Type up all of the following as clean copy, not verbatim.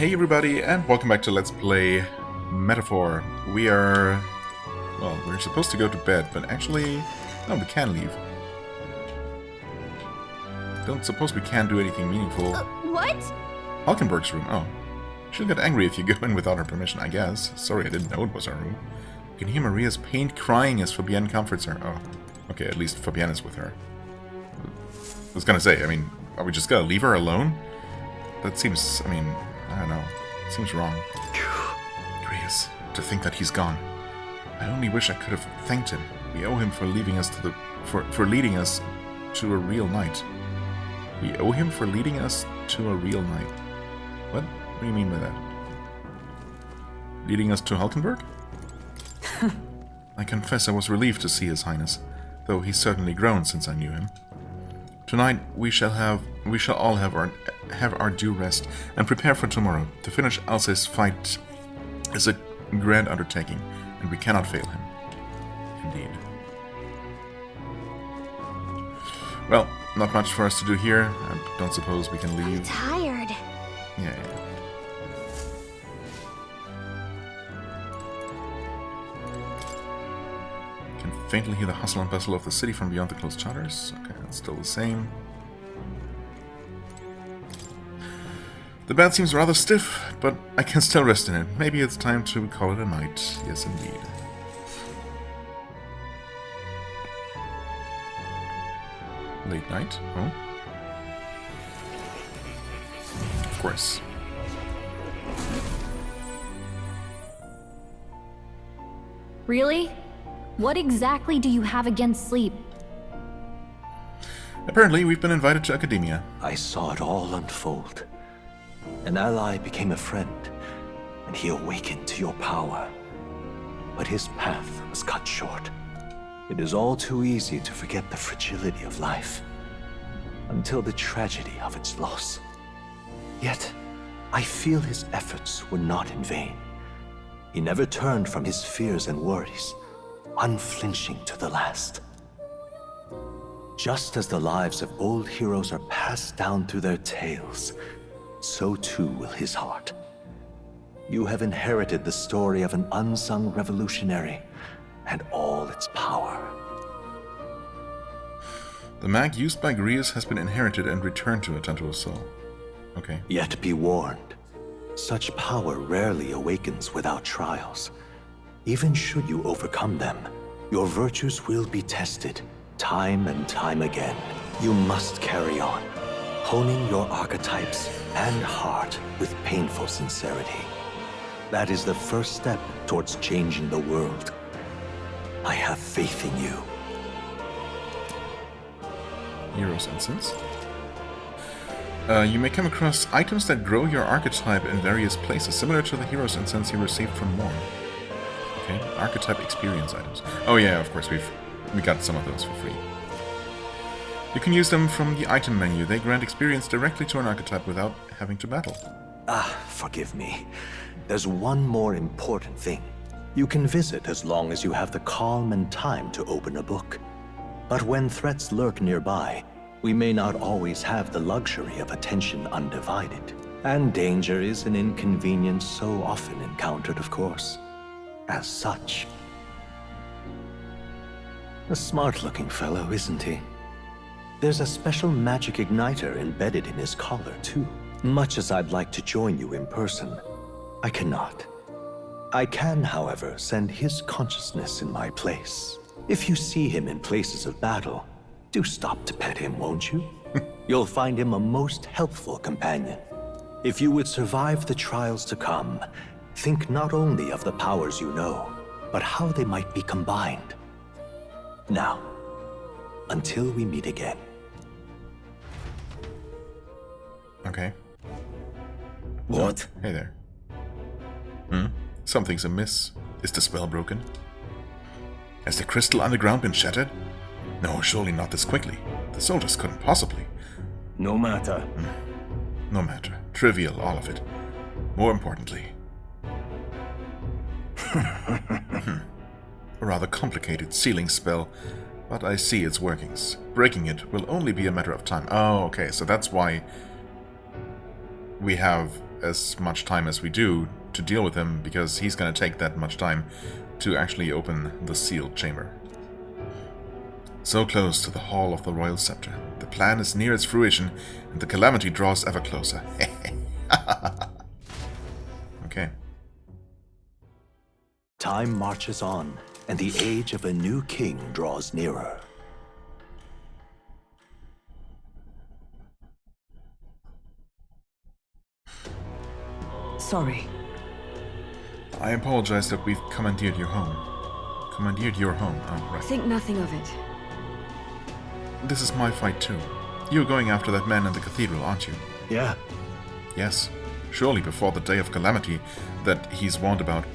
Hey everybody, and welcome back to Let's Play Metaphor. We're supposed to go to bed, but actually, no, we can leave. Don't suppose we can do anything meaningful. What? Hulkenberg's room, oh. She'll get angry if you go in without her permission, I guess. Sorry, I didn't know it was her room. You can hear Maria's pained crying as Fabienne comforts her. Oh, okay, at least Fabienne is with her. I was gonna say, I mean, are we just gonna leave her alone? That seems, I don't know. Seems wrong. Grace, to think that he's gone. I only wish I could have thanked him. We owe him for leading us for leading us to a real night. We owe him for leading us to a real night. What? What do you mean by that? Leading us to Hulkenberg? I confess I was relieved to see His Highness, though he's certainly grown since I knew him. Tonight we shall all have our due rest and prepare for tomorrow. To finish Alsace's fight is a grand undertaking, and we cannot fail him. Indeed. Well, not much for us to do here. I don't suppose we can leave. I'm tired. Yeah. Can faintly hear the hustle and bustle of the city from beyond the closed shutters. Okay, that's still the same. The bed seems rather stiff, but I can still rest in it. Maybe it's time to call it a night. Yes, indeed. Late night? Oh? Of course. Really? What exactly do you have against sleep? Apparently, we've been invited to academia. I saw it all unfold. An ally became a friend, and he awakened to your power. But his path was cut short. It is all too easy to forget the fragility of life, until the tragedy of its loss. Yet, I feel his efforts were not in vain. He never turned from his fears and worries, unflinching to the last. Just as the lives of old heroes are passed down through their tales, so too will his heart. You have inherited the story of an unsung revolutionary and all its power. The mag used by Grius has been inherited and returned to Tanto's soul. Okay. Yet be warned, such power rarely awakens without trials. Even should you overcome them, your virtues will be tested, time and time again. You must carry on, honing your archetypes and heart with painful sincerity. That is the first step towards changing the world. I have faith in you. Hero's Incense. You may come across items that grow your archetype in various places, similar to the Hero's Incense you received from Morn. Okay, archetype experience items. Oh yeah, of course, we got some of those for free. You can use them from the item menu. They grant experience directly to an archetype without having to battle. Forgive me. There's one more important thing. You can visit as long as you have the calm and time to open a book. But when threats lurk nearby, we may not always have the luxury of attention undivided. And danger is an inconvenience so often encountered, of course. As such. A smart-looking fellow, isn't he? There's a special magic igniter embedded in his collar, too. Much as I'd like to join you in person, I cannot. I can, however, send his consciousness in my place. If you see him in places of battle, do stop to pet him, won't you? You'll find him a most helpful companion. If you would survive the trials to come, think not only of the powers you know, but how they might be combined. Now, until we meet again. Okay. What? Hey there. Something's amiss. Is the spell broken? Has the crystal underground been shattered? No, surely not this quickly. The soldiers couldn't possibly. No matter. No matter. Trivial, all of it. More importantly. A rather complicated sealing spell, but I see its workings. Breaking it will only be a matter of time. Oh, okay, so that's why we have as much time as we do to deal with him, because he's going to take that much time to actually open the sealed chamber. So close to the Hall of the Royal Scepter. The plan is near its fruition, and the calamity draws ever closer. Okay. Time marches on, and the age of a new king draws nearer. Sorry. I apologize that we've commandeered your home. Commandeered your home, oh, right. Think nothing of it. This is my fight too. You're going after that man in the cathedral, aren't you? Yeah. Yes. Surely before the day of calamity that he's warned about.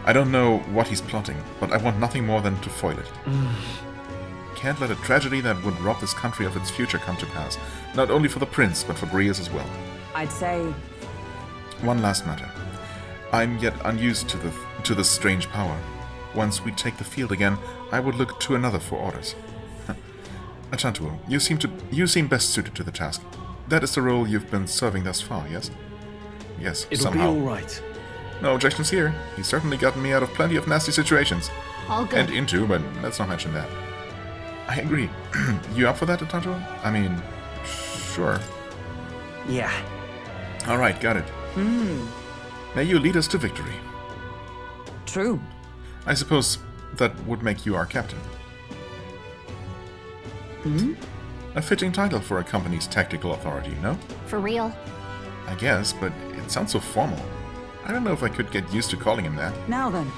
I don't know what he's plotting, but I want nothing more than to foil it. Can't let a tragedy that would rob this country of its future come to pass. Not only for the prince, but for Grias as well. I'd say... One last matter. I'm yet unused to this strange power. Once we take the field again, I would look to another for orders. Atantuo, you seem best suited to the task. That is the role you've been serving thus far, yes? Yes, It'll somehow. be all right. No objections here. He's certainly gotten me out of plenty of nasty situations. All good. And into, but let's not mention that. I agree. You up for that, Atantuo? I mean, sure. Yeah. Alright, got it. May you lead us to victory. True. I suppose that would make you our captain. A fitting title for a company's tactical authority, no? For real. I guess, but it sounds so formal. I don't know if I could get used to calling him that. Now then.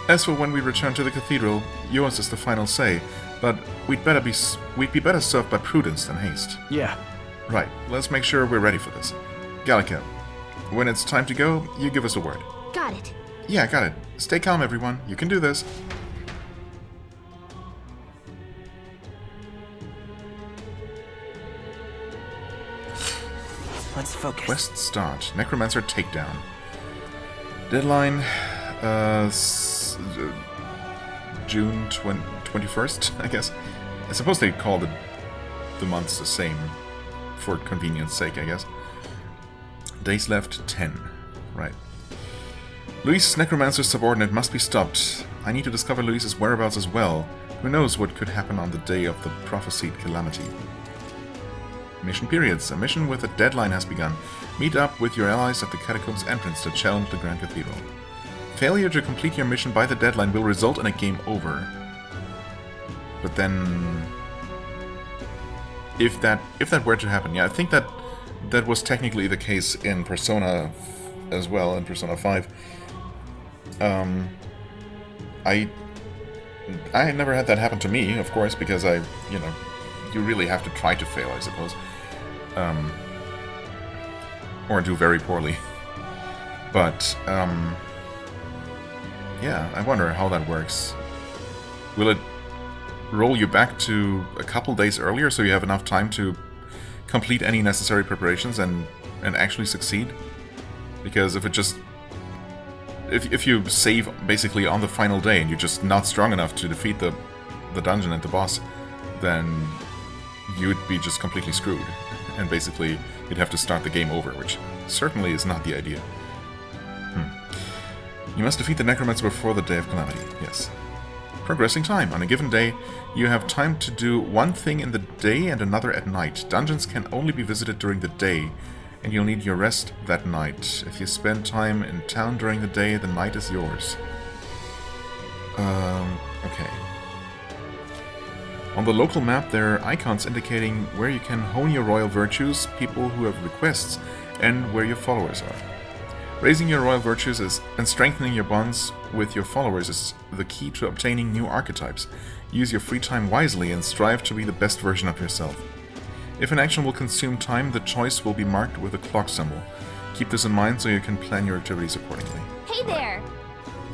As for when we return to the cathedral, yours is the final say, but we'd be better served by prudence than haste. Yeah. Right, let's make sure we're ready for this. Gallica, when it's time to go, you give us a word. Got it. Yeah, got it. Stay calm, everyone. You can do this. Let's focus. Quest start. Necromancer takedown. Deadline, June 21st, I guess. I suppose they call the months the same for convenience sake, I guess. Days left, 10. Right. Luis' necromancer's subordinate must be stopped. I need to discover Luis's whereabouts as well. Who knows what could happen on the day of the prophesied calamity. Mission periods. A mission with a deadline has begun. Meet up with your allies at the catacombs entrance to challenge the Grand Cathedral. Failure to complete your mission by the deadline will result in a game over. But then... If that were to happen, yeah, I think that was technically the case in Persona as well, in Persona 5. I never had that happen to me, of course, because you really have to try to fail, I suppose. Or do very poorly. But, yeah, I wonder how that works. Will it roll you back to a couple days earlier so you have enough time to complete any necessary preparations and actually succeed? Because if it just... If you save basically on the final day and you're just not strong enough to defeat the dungeon and the boss, then you'd be just completely screwed. And basically, you'd have to start the game over, which certainly is not the idea. You must defeat the Necromancer before the Day of Calamity, yes. Progressing time. On a given day, you have time to do one thing in the day and another at night. Dungeons can only be visited during the day, and you'll need your rest that night. If you spend time in town during the day, the night is yours. Okay. On the local map, there are icons indicating where you can hone your royal virtues, people who have requests, and where your followers are. Raising your royal virtues and strengthening your bonds with your followers is the key to obtaining new archetypes. Use your free time wisely and strive to be the best version of yourself. If an action will consume time, the choice will be marked with a clock symbol. Keep this in mind so you can plan your activities accordingly. Hey there!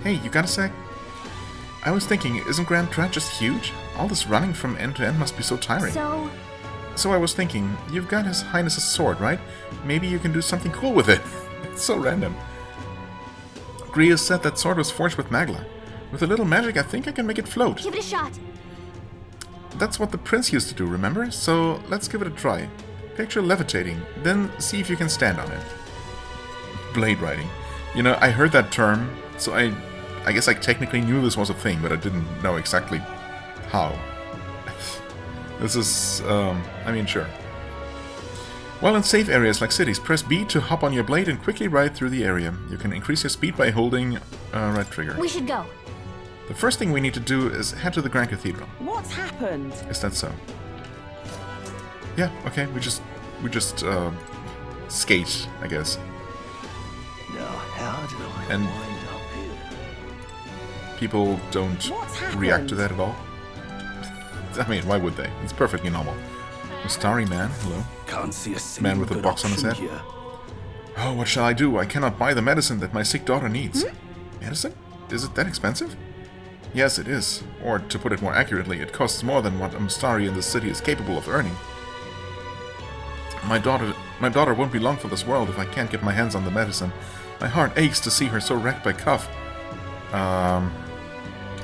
Hey, you got a sec? I was thinking, isn't Grand Trat just huge? All this running from end to end must be so tiring. So I was thinking, you've got His Highness's sword, right? Maybe you can do something cool with it. It's so random. Grias said that sword was forged with Magla. With a little magic, I think I can make it float. Give it a shot. That's what the prince used to do, remember? So let's give it a try. Picture levitating, then see if you can stand on it. Blade riding. You know, I heard that term, so I guess I technically knew this was a thing, but I didn't know exactly how. This is, I mean, sure. While in safe areas like cities, press B to hop on your blade and quickly ride through the area. You can increase your speed by holding right trigger. We should go. The first thing we need to do is head to the Grand Cathedral. What's happened? Is that so? Yeah, okay, we just skate, I guess. Now, how did I And- wind up here? People don't What's happened? react to that at all. I mean, why would they? It's perfectly normal. A starry man, hello. Can't see a single Man with a good box on his option head. here. Oh, what shall I do? I cannot buy the medicine that my sick daughter needs. Medicine? Is it that expensive? Yes, it is. Or, to put it more accurately, it costs more than what a Mustari in this city is capable of earning. My daughter won't be long for this world if I can't get my hands on the medicine. My heart aches to see her so wrecked by Cuff.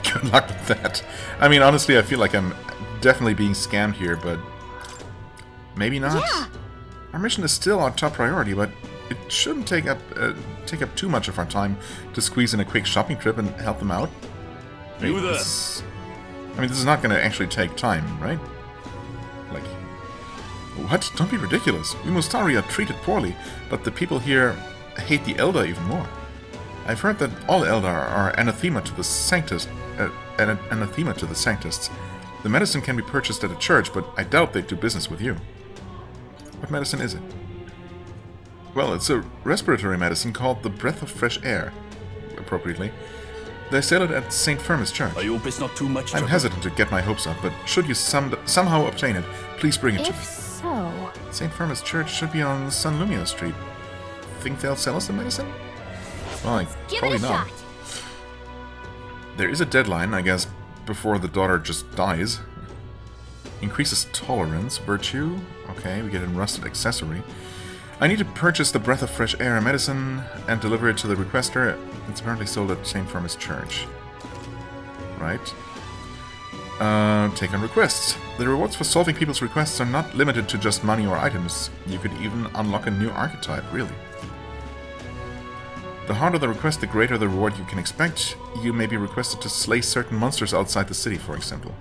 Good luck with that. I mean, honestly, I feel like I'm definitely being scammed here, but maybe not. Yeah. Our mission is still our top priority, but it shouldn't take up too much of our time to squeeze in a quick shopping trip and help them out. You there. This is not going to actually take time, right? Like, what? Don't be ridiculous. We Mustari are treated poorly, but the people here hate the Eldar even more. I've heard that all Eldar are anathema to the Sanctists. The medicine can be purchased at a church, but I doubt they'd do business with you. What medicine is it? Well, it's a respiratory medicine called the Breath of Fresh Air, appropriately. They sell it at St. Firmus Church. I hope it's not too much I'm trouble. hesitant to get my hopes up, but should you somehow obtain it, please bring it to If me. so... St. Firmus Church should be on San Lumio Street. Think they'll sell us the medicine? Well, Give probably it a not. shot. There is a deadline, I guess, before the daughter just dies. Increases tolerance, virtue. Okay, we get a rusted accessory. I need to purchase the Breath of Fresh Air medicine and deliver it to the requester. It's apparently sold at St. Firmus Church. Right. Take on requests. The rewards for solving people's requests are not limited to just money or items. You could even unlock a new archetype, really. The harder the request, the greater the reward you can expect. You may be requested to slay certain monsters outside the city, for example.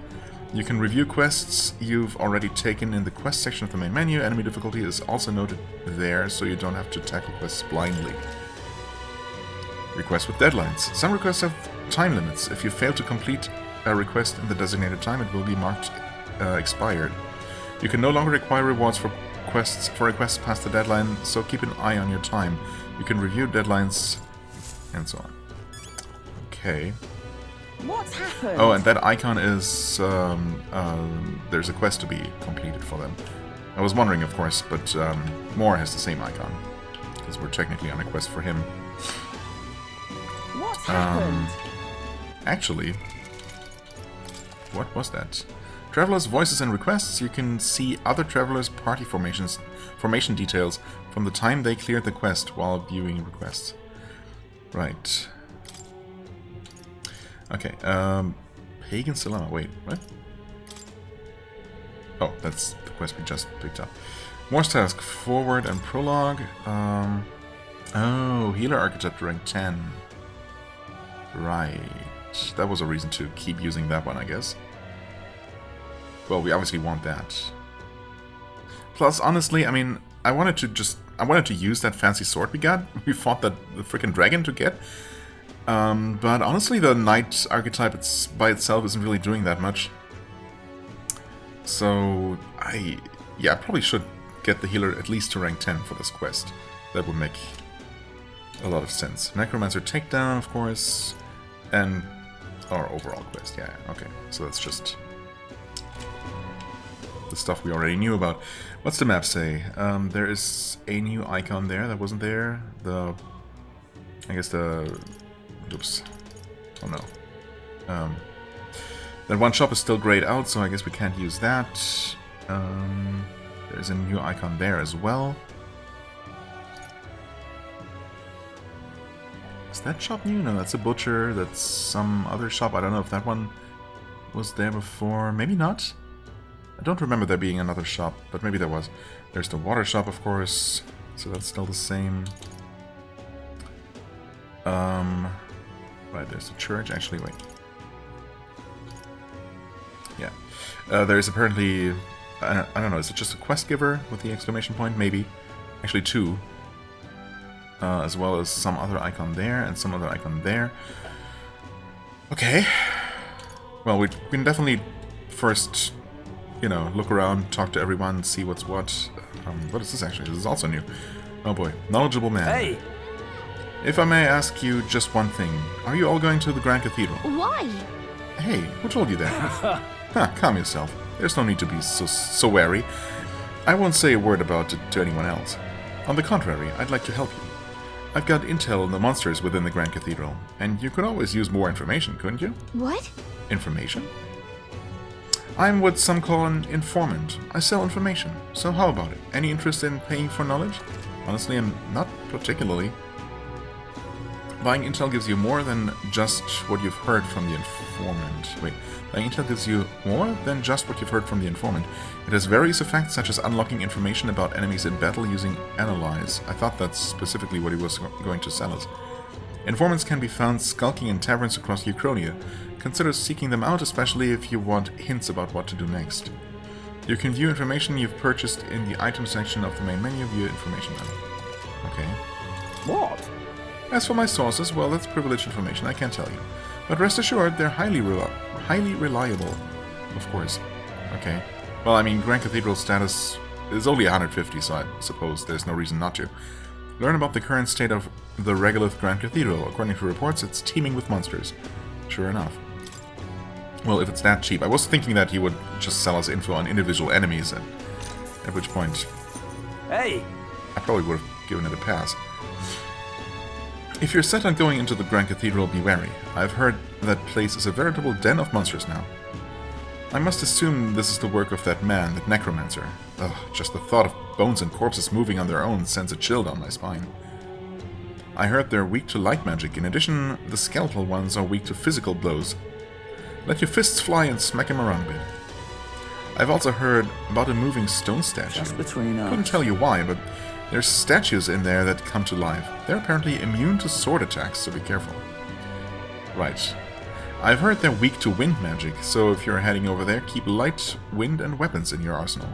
You can review quests you've already taken in the quest section of the main menu. Enemy difficulty is also noted there, so you don't have to tackle quests blindly. Requests with deadlines. Some requests have time limits. If you fail to complete a request in the designated time, it will be marked expired. You can no longer require rewards for requests past the deadline, so keep an eye on your time. You can review deadlines, and so on. Okay. What's happened? Oh, and that icon is... there's a quest to be completed for them. I was wondering, of course, but Moore has the same icon. Because we're technically on a quest for him. What's happened? Actually... What was that? Travelers' voices and requests. You can see other travelers' party formation details from the time they cleared the quest while viewing requests. Right. Okay, Pagan's Dilemma. Wait, what? Oh, that's the quest we just picked up. Morse task, forward and prologue. Oh, healer archetype rank 10. Right. That was a reason to keep using that one, I guess. Well, we obviously want that. Plus, honestly, I mean, I wanted to use that fancy sword we got. We fought the freaking dragon to get. But honestly, the knight archetype by itself isn't really doing that much. So, I probably should get the healer at least to rank 10 for this quest. That would make a lot of sense. Necromancer takedown, of course, and our overall quest. Yeah, okay. So that's just the stuff we already knew about. What's the map say? There is a new icon there that wasn't there. Oops. Oh no. That one shop is still grayed out, so I guess we can't use that. There's a new icon there as well. Is that shop new? No, that's a butcher. That's some other shop. I don't know if that one was there before. Maybe not. I don't remember there being another shop, but maybe there was. There's the water shop, of course, so that's still the same. Right, there's the church. Actually, wait. Yeah. There's apparently... I don't know, is it just a quest giver with the exclamation point? Maybe. Actually, 2. As well as some other icon there and some other icon there. Okay. Well, we can definitely first, you know, look around, talk to everyone, see what's what. What is this actually? This is also new. Oh boy. Knowledgeable man. Hey! If I may ask you just one thing. Are you all going to the Grand Cathedral? Why? Hey, who told you that? Calm yourself. There's no need to be so wary. I won't say a word about it to anyone else. On the contrary, I'd like to help you. I've got intel on the monsters within the Grand Cathedral, and you could always use more information, couldn't you? What? Information? I'm what some call an informant. I sell information. So how about it? Any interest in paying for knowledge? Honestly, I'm not particularly. Buying intel gives you more than just what you've heard from the informant. Wait, buying intel gives you more than just what you've heard from the informant. It has various effects, such as unlocking information about enemies in battle using Analyze. I thought that's specifically what he was going to sell us. Informants can be found skulking in taverns across Uchronia. Consider seeking them out, especially if you want hints about what to do next. You can view information you've purchased in the item section of the main menu. View information now. Okay. What? As for my sources, well, that's privileged information, I can't tell you. But rest assured, they're highly reliable. Of course. Okay. Well, I mean, Grand Cathedral status is only 150, so I suppose there's no reason not to. Learn about the current state of the Regolith Grand Cathedral. According to reports, it's teeming with monsters. Sure enough. Well, if it's that cheap. I was thinking that he would just sell us info on individual enemies, at which point... Hey! I probably would have given it a pass. If you're set on going into the Grand Cathedral, be wary. I've heard that place is a veritable den of monsters now. I must assume this is the work of that man, that necromancer. Ugh, just the thought of bones and corpses moving on their own sends a chill down my spine. I heard they're weak to light magic. In addition, the skeletal ones are weak to physical blows. Let your fists fly and smack him around a bit. I've also heard about a moving stone statue. Just between us. Couldn't tell you why, but there's statues in there that come to life. They're apparently immune to sword attacks, so be careful. Right. I've heard they're weak to wind magic, so if you're heading over there, keep light, wind, and weapons in your arsenal.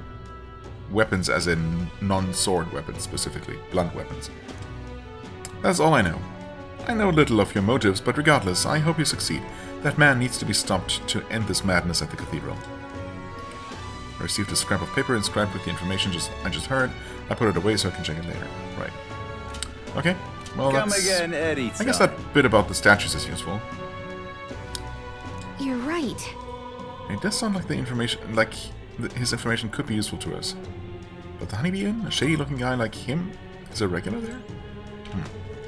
Weapons as in non-sword weapons, specifically. Blunt weapons. That's all I know. I know little of your motives, but regardless, I hope you succeed. That man needs to be stopped to end this madness at the cathedral. I received a scrap of paper inscribed with the information I just heard. I put it away so I can check it later. Right. Okay. Well, Come that's... again, Eddie. I guess that bit about the statues is useful. You're right. It does sound like the information, his information could be useful to us. But the Honeybee Inn, a shady-looking guy like him, is a regular there?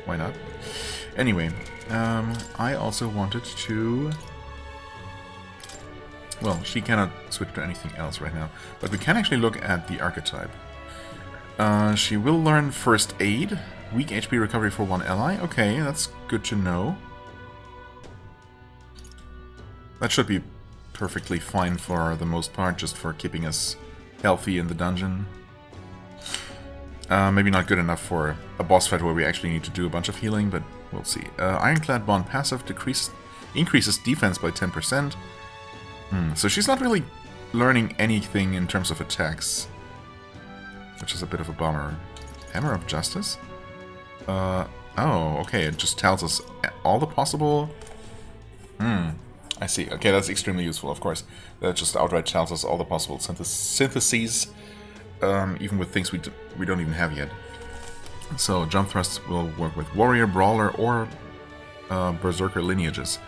Why not? Anyway, I also wanted to... Well, she cannot switch to anything else right now, but we can actually look at the archetype. She will learn First Aid, weak HP recovery for one ally. Okay, that's good to know. That should be perfectly fine for the most part, just for keeping us healthy in the dungeon. Maybe not good enough for a boss fight where we actually need to do a bunch of healing, but we'll see. Ironclad Bond passive increases defense by 10%. So she's not really learning anything in terms of attacks, which is a bit of a bummer. Hammer of Justice? Oh, okay, it just tells us all the possible... I see. Okay, that's extremely useful, of course. That just outright tells us all the possible syntheses, even with things we don't even have yet. So, jump thrusts will work with warrior, brawler, or berserker lineages.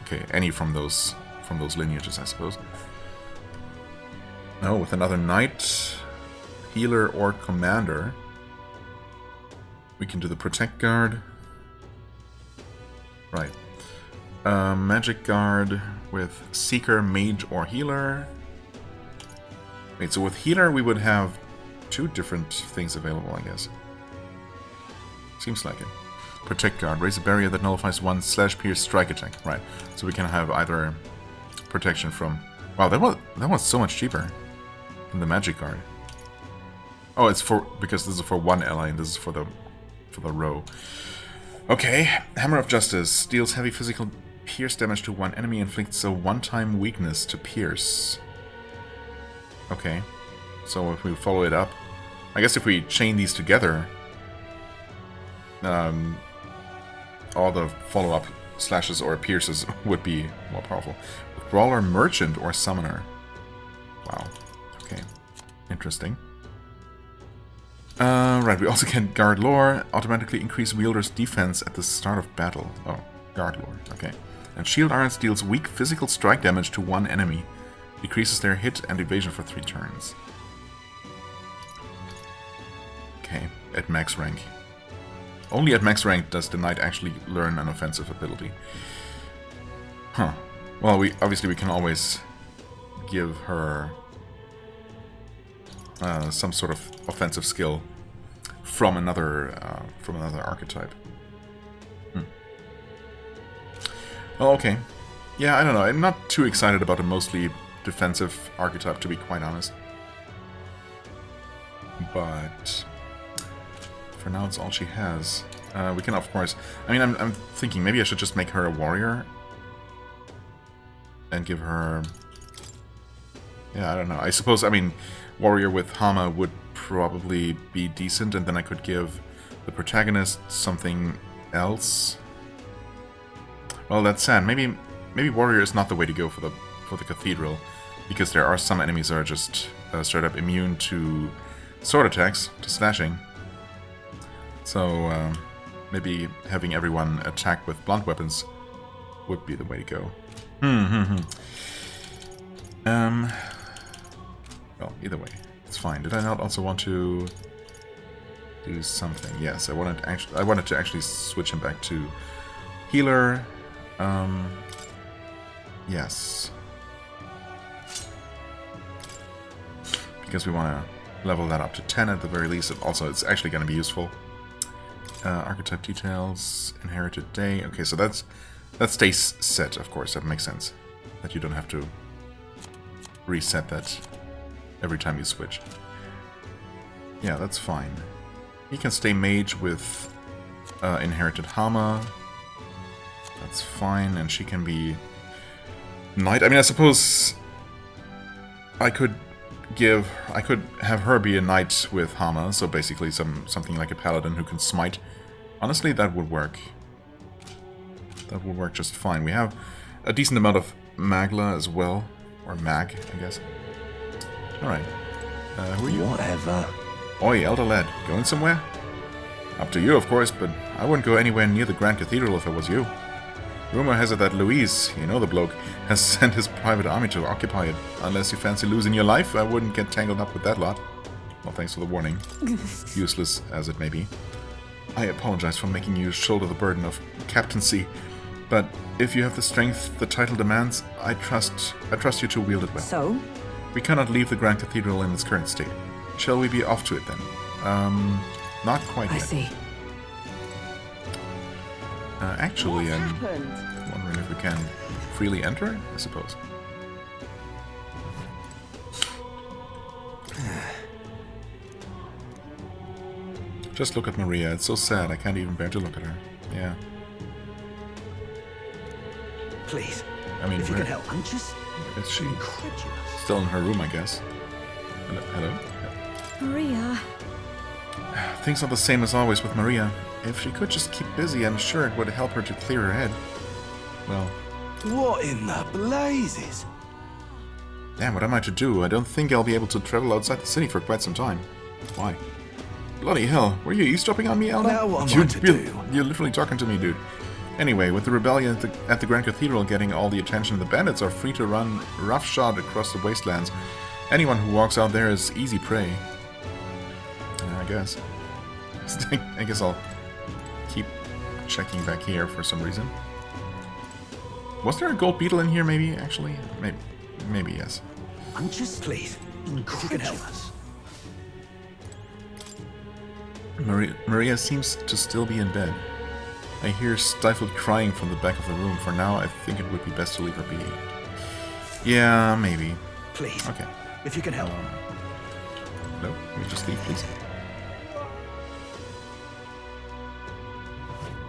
Okay, any from those lineages, I suppose. No, with another knight, healer, or commander, we can do the protect guard. Right. Magic guard with seeker, mage, or healer. Wait, so with healer we would have two different things available, I guess. Seems like it. Protect guard. Raise a barrier that nullifies one /pierce strike attack. Right. So we can have either protection from... Wow, that was so much cheaper. in the magic card. Oh, it's for because this is for one ally and this is for the row. Okay, Hammer of Justice deals heavy physical pierce damage to one enemy, inflicts a one-time weakness to pierce. Okay, so if we follow it up, I guess if we chain these together, all the follow-up slashes or pierces would be more powerful. Brawler, Merchant, or Summoner. Wow. Okay. Interesting. Right, we also get Guard Lore. Automatically increase wielder's defense at the start of battle. Oh, Guard Lore. Okay. And Shield Irons deals weak physical strike damage to one enemy. Decreases their hit and evasion for 3 turns. Okay, at max rank. Only at max rank does the knight actually learn an offensive ability. Huh. Well, we can always give her some sort of offensive skill from another archetype. Oh, okay. Yeah, I don't know. I'm not too excited about a mostly defensive archetype, to be quite honest. But for now, it's all she has. We can, of course... I mean, I'm thinking maybe I should just make her a warrior. And give her... Yeah, I don't know. I suppose, I mean, warrior with Hama would probably be decent, and then I could give the protagonist something else. Well, that's sad. Maybe warrior is not the way to go for the cathedral, because there are some enemies that are just straight up immune to sword attacks, to slashing. So maybe having everyone attack with blunt weapons would be the way to go. Well, either way, it's fine. Did I not also want to do something? Yes, I wanted to actually switch him back to healer. Yes. Because we want to level that up to 10 at the very least. Also, it's actually going to be useful. Archetype details, inherited day. Okay, so that stays set, of course. That makes sense. That you don't have to reset that every time you switch. Yeah, that's fine. He can stay mage with inherited Hama. That's fine, and she can be knight. I mean, I suppose I could have her be a knight with Hama, so basically something like a paladin who can smite. Honestly, that would work. That would work just fine. We have a decent amount of Magla as well, or Mag, I guess. All right. Who are you? Whatever. Oi, elder lad, going somewhere? Up to you, of course, but I wouldn't go anywhere near the Grand Cathedral if it was you. Rumor has it that Luis, you know the bloke, has sent his private army to occupy it. Unless you fancy losing your life, I wouldn't get tangled up with that lot. Well, thanks for the warning. Useless as it may be. I apologize for making you shoulder the burden of captaincy, but if you have the strength the title demands, I trust you to wield it well. So? We cannot leave the Grand Cathedral in its current state. Shall we be off to it then? Not quite yet. I see. Actually, What I'm happened? wondering if we can freely enter, I suppose. Just look at Maria. It's so sad. I can't even bear to look at her. Yeah. Please. I mean, if you where can help. I'm just is she? incredulous. Still in her room, I guess. Hello? Maria. Things are the same as always with Maria. If she could just keep busy, I'm sure it would help her to clear her head. Well... What in the blazes? Damn, what am I to do? I don't think I'll be able to travel outside the city for quite some time. Why? Bloody hell, were you eavesdropping on me, Elda? Now what am I to do? You're literally talking to me, dude. Anyway, with the rebellion at the Grand Cathedral getting all the attention, the bandits are free to run roughshod across the wastelands. Anyone who walks out there is easy prey. I guess. I guess I'll keep checking back here for some reason. Was there a gold beetle in here, maybe, actually? Maybe yes. I'm just, please, incredulous. Maria seems to still be in bed. I hear stifled crying from the back of the room. For now, I think it would be best to leave her be. Yeah, maybe. Please. Okay. If you can help. Can we just leave, please?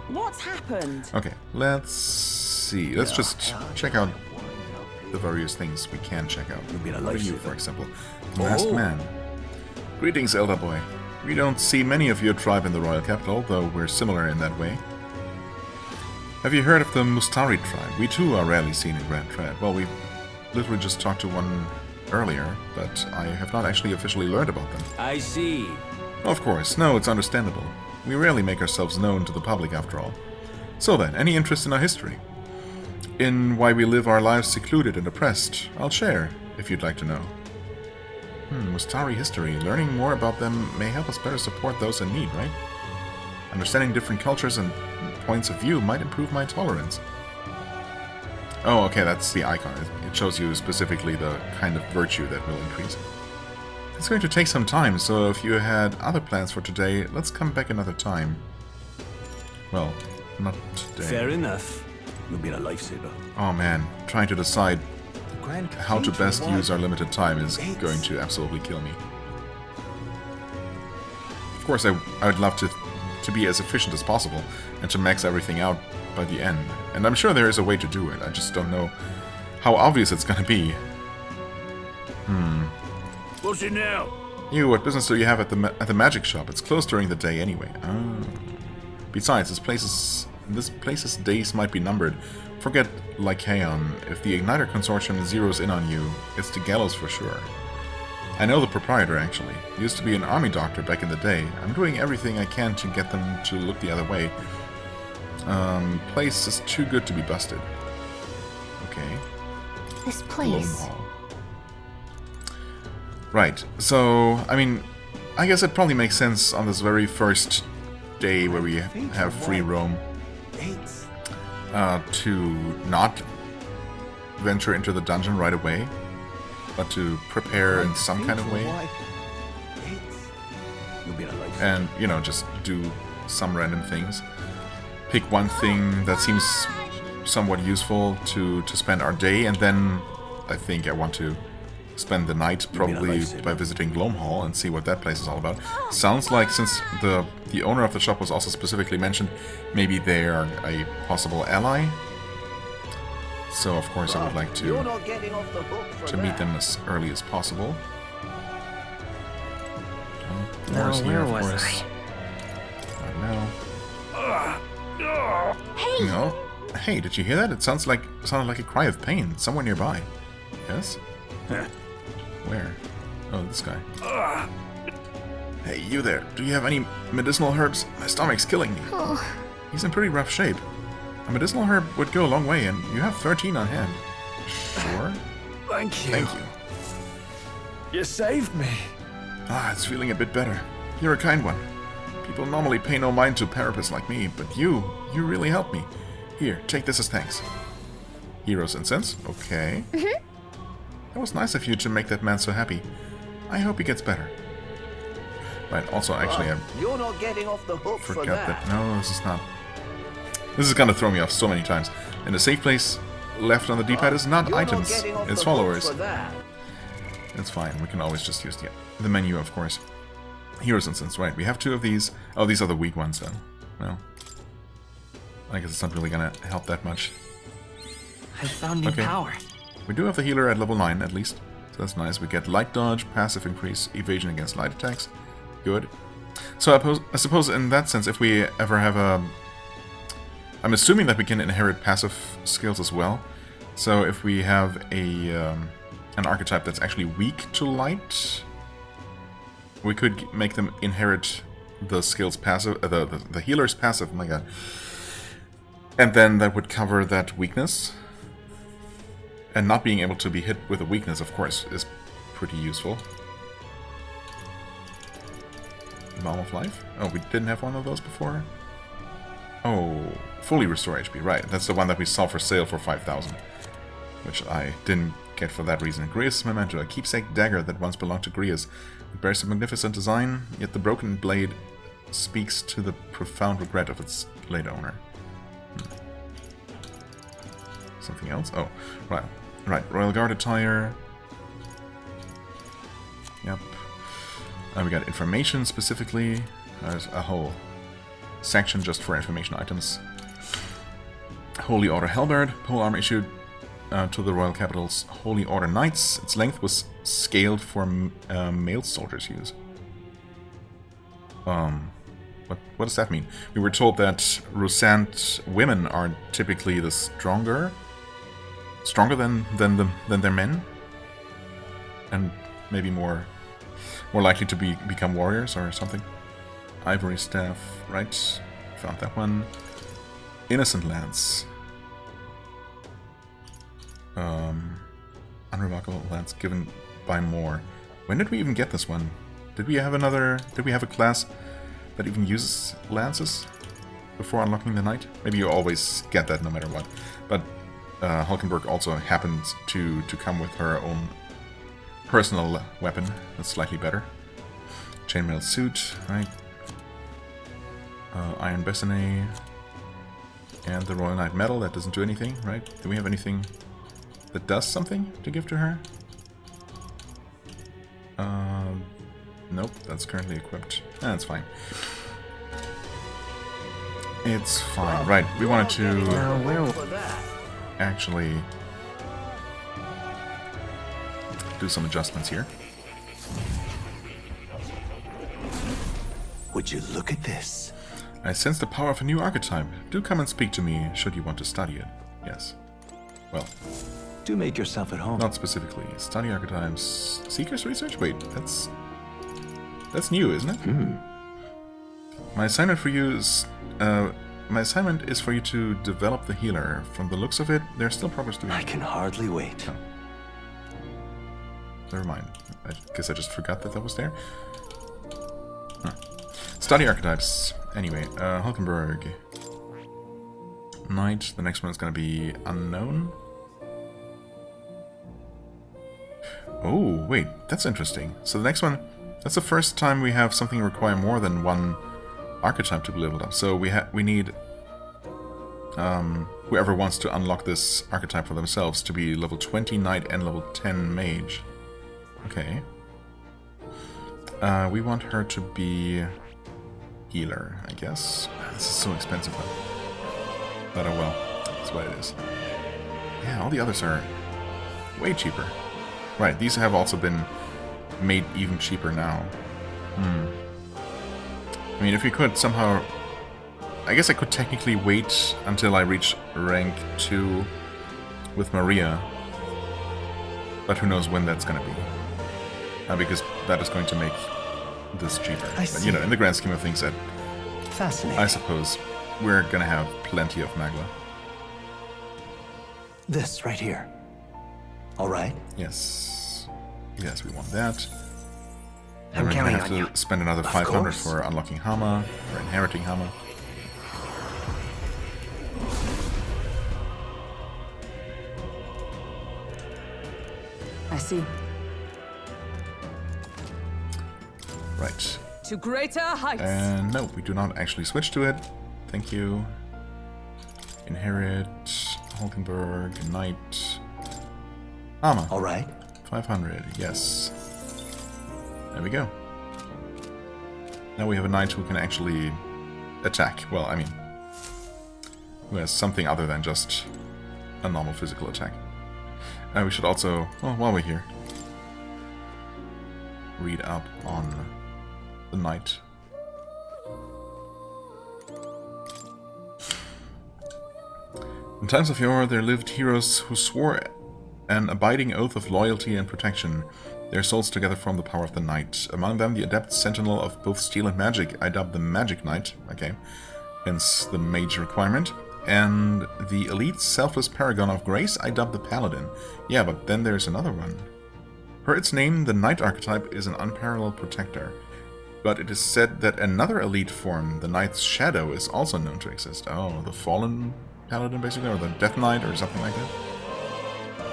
What's happened? Okay, let's see. Let's just check out the various things we can check out. What are you, for example? Masked Man. Greetings, Elder Boy. We don't see many of your tribe in the royal capital, though we're similar in that way. Have you heard of the Mustari tribe? We too are rarely seen in Grand Tread. Well, we literally just talked to one earlier, but I have not actually officially learned about them. I see. Of course, no, it's understandable. We rarely make ourselves known to the public, after all. So then, any interest in our history? In why we live our lives secluded and oppressed? I'll share, if you'd like to know. Mustari history. Learning more about them may help us better support those in need, right? Understanding different cultures and points of view might improve my tolerance. Oh, okay, that's the icon. It shows you specifically the kind of virtue that will increase. It's going to take some time, so if you had other plans for today, let's come back another time. Well, not today. Fair enough. You'll be a lifesaver. Oh man, trying to decide Grand how to Cathedral, best why? use our limited time is It's- going to absolutely kill me. Of course, I would love to be as efficient as possible and to max everything out by the end. And I'm sure there is a way to do it. I just don't know how obvious it's going to be. What's it now? You, what business do you have at the magic shop? It's closed during the day anyway. Oh. Besides, this place's days might be numbered. Forget Lycaon. If the Igniter Consortium zeroes in on you, it's the gallows for sure. I know the proprietor, actually. He used to be an army doctor back in the day. I'm doing everything I can to get them to look the other way. Place is too good to be busted. Okay. This place. Hall. Right, so, I mean, I guess it probably makes sense on this very first day where we have free roam It's to not venture into the dungeon right away, but to prepare in some kind of way, You'll be a lifesaver. and, you know, just do some random things. Pick one thing that seems somewhat useful to spend our day, and then I think I want to spend the night probably by visiting Gloam Hall and see what that place is all about. Sounds like, since the owner of the shop was also specifically mentioned, maybe they are a possible ally. So of course I would like You're to not getting off the hook for meet that. them as early as possible. Now, Doors where of was course. Right now. Hey! No. Hey, did you hear that? It sounded like a cry of pain somewhere nearby. Yes? Where? Oh, this guy. Hey, you there. Do you have any medicinal herbs? My stomach's killing me. Oh, He's in pretty rough shape. A medicinal herb would go a long way, and you have 13 on hand. Sure? Thank you. Thank you. You saved me. Ah, it's feeling a bit better. You're a kind one. People normally pay no mind to Parapets like me, but you really helped me. Here, take this as thanks. Heroes Incense? Okay. That was nice of you to make that man so happy. I hope he gets better. Right, also, actually, I You're not getting off the hook for forgot that. that. No, this is not. This is gonna throw me off so many times. And the safe place left on the D-pad is not You're items, not getting off it's the hook followers. for that. It's fine, we can always just use the menu, of course. Heroes Instance, right, we have 2 of these. Oh, these are the weak ones then. Well, I guess it's not really gonna help that much. I found new Okay. power. We do have the healer at level 9 at least, so that's nice. We get light dodge, passive increase, evasion against light attacks. Good. So I suppose in that sense, if we ever have a... I'm assuming that we can inherit passive skills as well. So if we have an archetype that's actually weak to light, we could make them inherit the skills passive, the healer's passive, oh my god. And then that would cover that weakness. And not being able to be hit with a weakness, of course, is pretty useful. Balm of Life? Oh, we didn't have one of those before? Oh, fully restore HP, right. That's the one that we saw for sale for 5,000. Which I didn't get for that reason. Gria's Memento, a keepsake dagger that once belonged to Gria's. It bears a magnificent design, yet the broken blade speaks to the profound regret of its late owner. Something else? Oh, right. Right, Royal Guard attire. Yep. We got information specifically. There's a whole section just for information items. Holy Order Halberd, pole armor issued to the Royal Capital's Holy Order Knights. Its length was scaled for male soldiers' use. What does that mean? We were told that Rusant women are typically the stronger than their men, and maybe more likely to become warriors or something. Ivory staff, right? Found that one. Innocent lance. Unremarkable lance given by more. When did we even get this one? Did we have a class that even uses lances before unlocking the knight? Maybe you always get that no matter what. But Hulkenberg also happened to come with her own personal weapon that's slightly better. Chainmail suit, right? Iron Bessonnet. And the Royal Knight medal, that doesn't do anything, right? Do we have anything that does something to give to her? Nope, that's currently equipped. That's fine. It's fine. Right, we wanted to actually do some adjustments here. Would you look at this? I sense the power of a new archetype. Do come and speak to me should you want to study it. Yes. Well, Do make yourself at home. not specifically. Study archetypes. Seekers research? Wait, that's new, isn't it? My assignment for you is for you to develop the healer. From the looks of it, there's still progress to be I made. can hardly wait. Oh. Never mind. I guess I just forgot that was there. Huh. Study archetypes. Anyway, Hulkenberg. Knight. The next one is going to be unknown. Oh, wait. That's interesting. So the next one, that's the first time we have something require more than one archetype to be leveled up. So we need whoever wants to unlock this archetype for themselves to be level 20 Knight and level 10 Mage. Okay. We want her to be healer, I guess. This is so expensive, but oh well. That's what it is. Yeah, all the others are way cheaper. Right, these have also been made even cheaper now. I mean, if we could somehow... I guess I could technically wait until I reach rank 2 with Maria. But who knows when that's going to be. Because that is going to make this cheaper. But, you know, in the grand scheme of things, Fascinating. I suppose we're going to have plenty of Magla. This right here. All right. Yes. Yes, we want that. I'm And we're going to counting have on to spend another 500 course. for unlocking Hama, or inheriting Hama. I see. Right. To greater heights. And no, we do not actually switch to it. Thank you. Inherit, Hulkenberg, Knight, Hama. All right. 500, yes. There we go. Now we have a knight who can actually attack. Well, I mean, who has something other than just a normal physical attack. We should also, well, while we're here, read up on the knight. In times of yore, there lived heroes who swore an abiding oath of loyalty and protection. Their souls together form the power of the knight. Among them, the adept sentinel of both steel and magic, I dubbed the Magic Knight, okay, hence the mage requirement. And the elite selfless paragon of grace, I dubbed the Paladin. Yeah, but then there's another one. Per its name, the Knight archetype is an unparalleled protector. But it is said that another elite form, the Knight's Shadow, is also known to exist. Oh, the Fallen Paladin, basically, or the Death Knight, or something like that.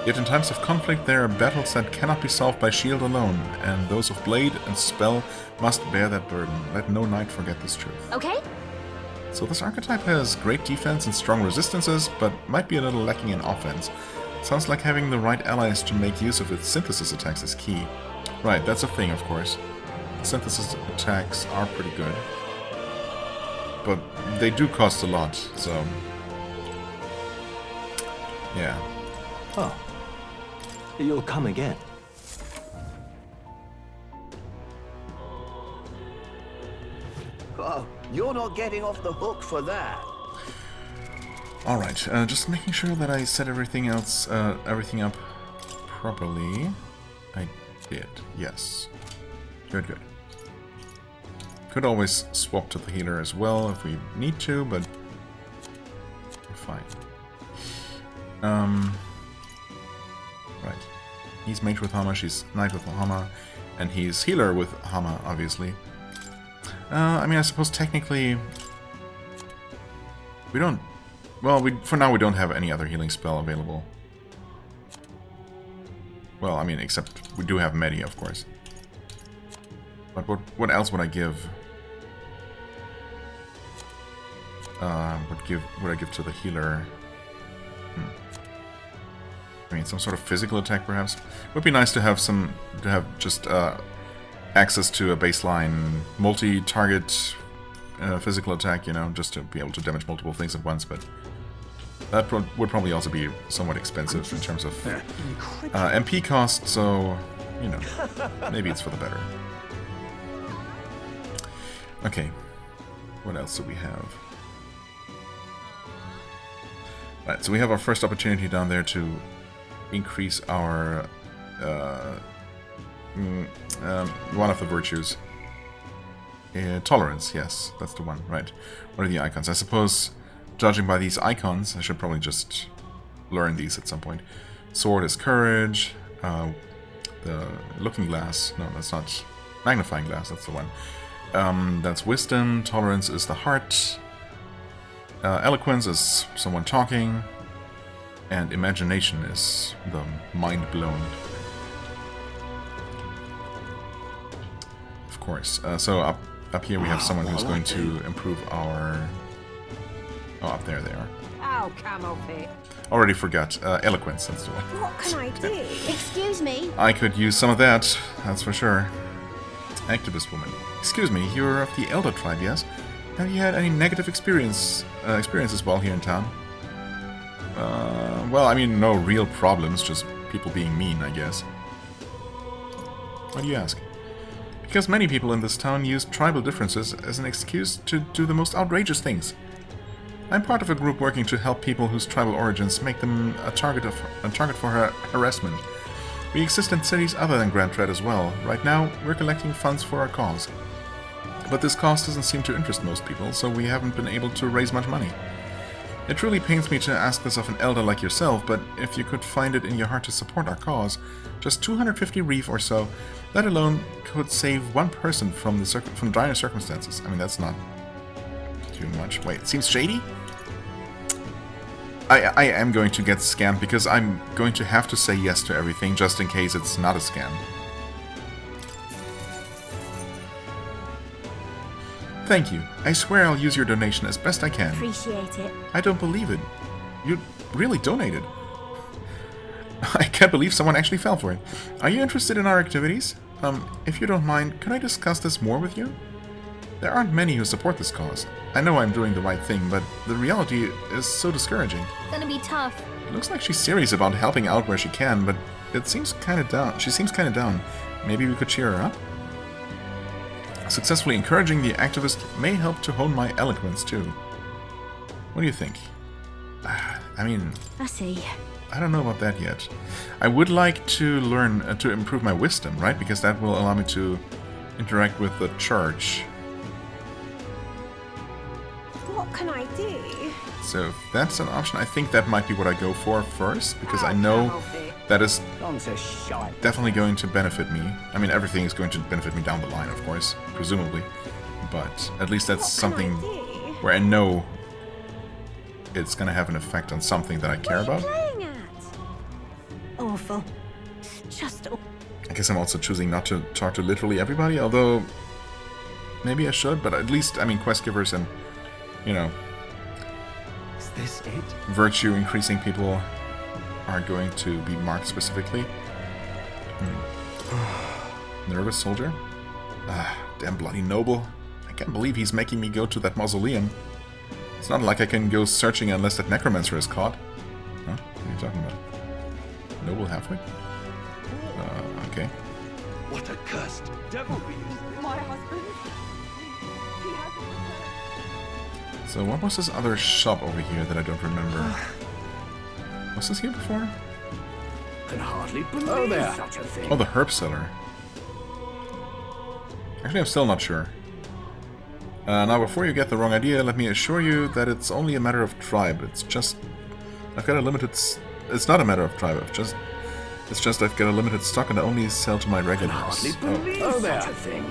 Yet in times of conflict, there are battles that cannot be solved by shield alone, and those of blade and spell must bear that burden. Let no knight forget this truth. Okay? So this archetype has great defense and strong resistances, but might be a little lacking in offense. Sounds like having the right allies to make use of its synthesis attacks is key. Right, that's a thing, of course. synthesis attacks are pretty good. But they do cost a lot, so... yeah. Oh. You'll come again. Oh, you're not getting off the hook for that. Alright, just making sure that I set everything else, everything up properly. I did, yes. Good, good. Could always swap to the healer as well if we need to, but we're fine. Right. He's mage with Hama, she's knight with Hama, and he's healer with Hama, obviously. I mean, I suppose technically we don't... well, for now we don't have any other healing spell available. Well, I mean, except we do have Medi, of course. But what else would I give? Would I give to the healer? I mean, some sort of physical attack, perhaps. Would be nice to have just access to a baseline multi-target physical attack, you know, just to be able to damage multiple things at once. But that would probably also be somewhat expensive in terms of MP cost. So, you know, maybe it's for the better. Okay, what else do we have? Right, so we have our first opportunity down there to increase our one of the virtues. Tolerance, yes, that's the one, right. What are the icons? I suppose, judging by these icons, I should probably just learn these at some point. Sword is courage, the looking glass, no, that's not, magnifying glass, that's the one. That's wisdom, tolerance is the heart, eloquence is someone talking, and imagination is the mind blown. Of course. So up here we have someone who's going to improve our... oh, up there they are. Ow, camel pit. Already forgot. Eloquence, that's the one. What can I do? Excuse me. I could use some of that, that's for sure. Activist woman. Excuse me, you're of the Elder tribe, yes? Have you had any negative experiences while here in town? Well, I mean, no real problems, just people being mean, I guess. Why do you ask? Because many people in this town use tribal differences as an excuse to do the most outrageous things. I'm part of a group working to help people whose tribal origins make them a target for harassment. We exist in cities other than Grand Thread as well. Right now, we're collecting funds for our cause. But this cause doesn't seem to interest most people, so we haven't been able to raise much money. It truly pains me to ask this of an elder like yourself, but if you could find it in your heart to support our cause, just 250 reef or so, that alone could save one person from dire circumstances. I mean, that's not too much. Wait, it seems shady? I am going to get scammed because I'm going to have to say yes to everything just in case it's not a scam. Thank you. I swear I'll use your donation as best I can. Appreciate it. I don't believe it. You really donated. I can't believe someone actually fell for it. Are you interested in our activities? If you don't mind, can I discuss this more with you? There aren't many who support this cause. I know I'm doing the right thing, but the reality is so discouraging. It's gonna be tough. It looks like she's serious about helping out where she can, but it seems kind of down. She seems kind of down. Maybe we could cheer her up? Successfully encouraging the activist may help to hone my eloquence too. What do you think? I mean... I see. I don't know about that yet. I would like to learn to improve my wisdom, right? Because that will allow me to interact with the church. What can I do? So if that's an option, I think that might be what I go for first, because I know that is definitely going to benefit me. I mean, everything is going to benefit me down the line, of course, presumably. But at least that's something where I know it's going to have an effect on something that I care about. What are you playing at? Awful. Just awful. I guess I'm also choosing not to talk to literally everybody, although maybe I should, but at least, I mean, quest givers and, you know, Is this it? virtue increasing people are going to be marked specifically. Nervous soldier? Damn bloody noble. I can't believe he's making me go to that mausoleum. It's not like I can go searching unless that necromancer is caught. Huh? What are you talking about? Noble halfway? Okay. What a cursed devil he is. My husband. He has So what was this other shop over here that I don't remember? Was this here before? Can hardly believe such a thing. Oh, the herb cellar. Actually, I'm still not sure. Now, before you get the wrong idea, let me assure you that it's only a matter of tribe. It's just... I've got a limited... It's not a matter of tribe. It's just I've got a limited stock and I only sell to my regulars. Hardly believe such a thing.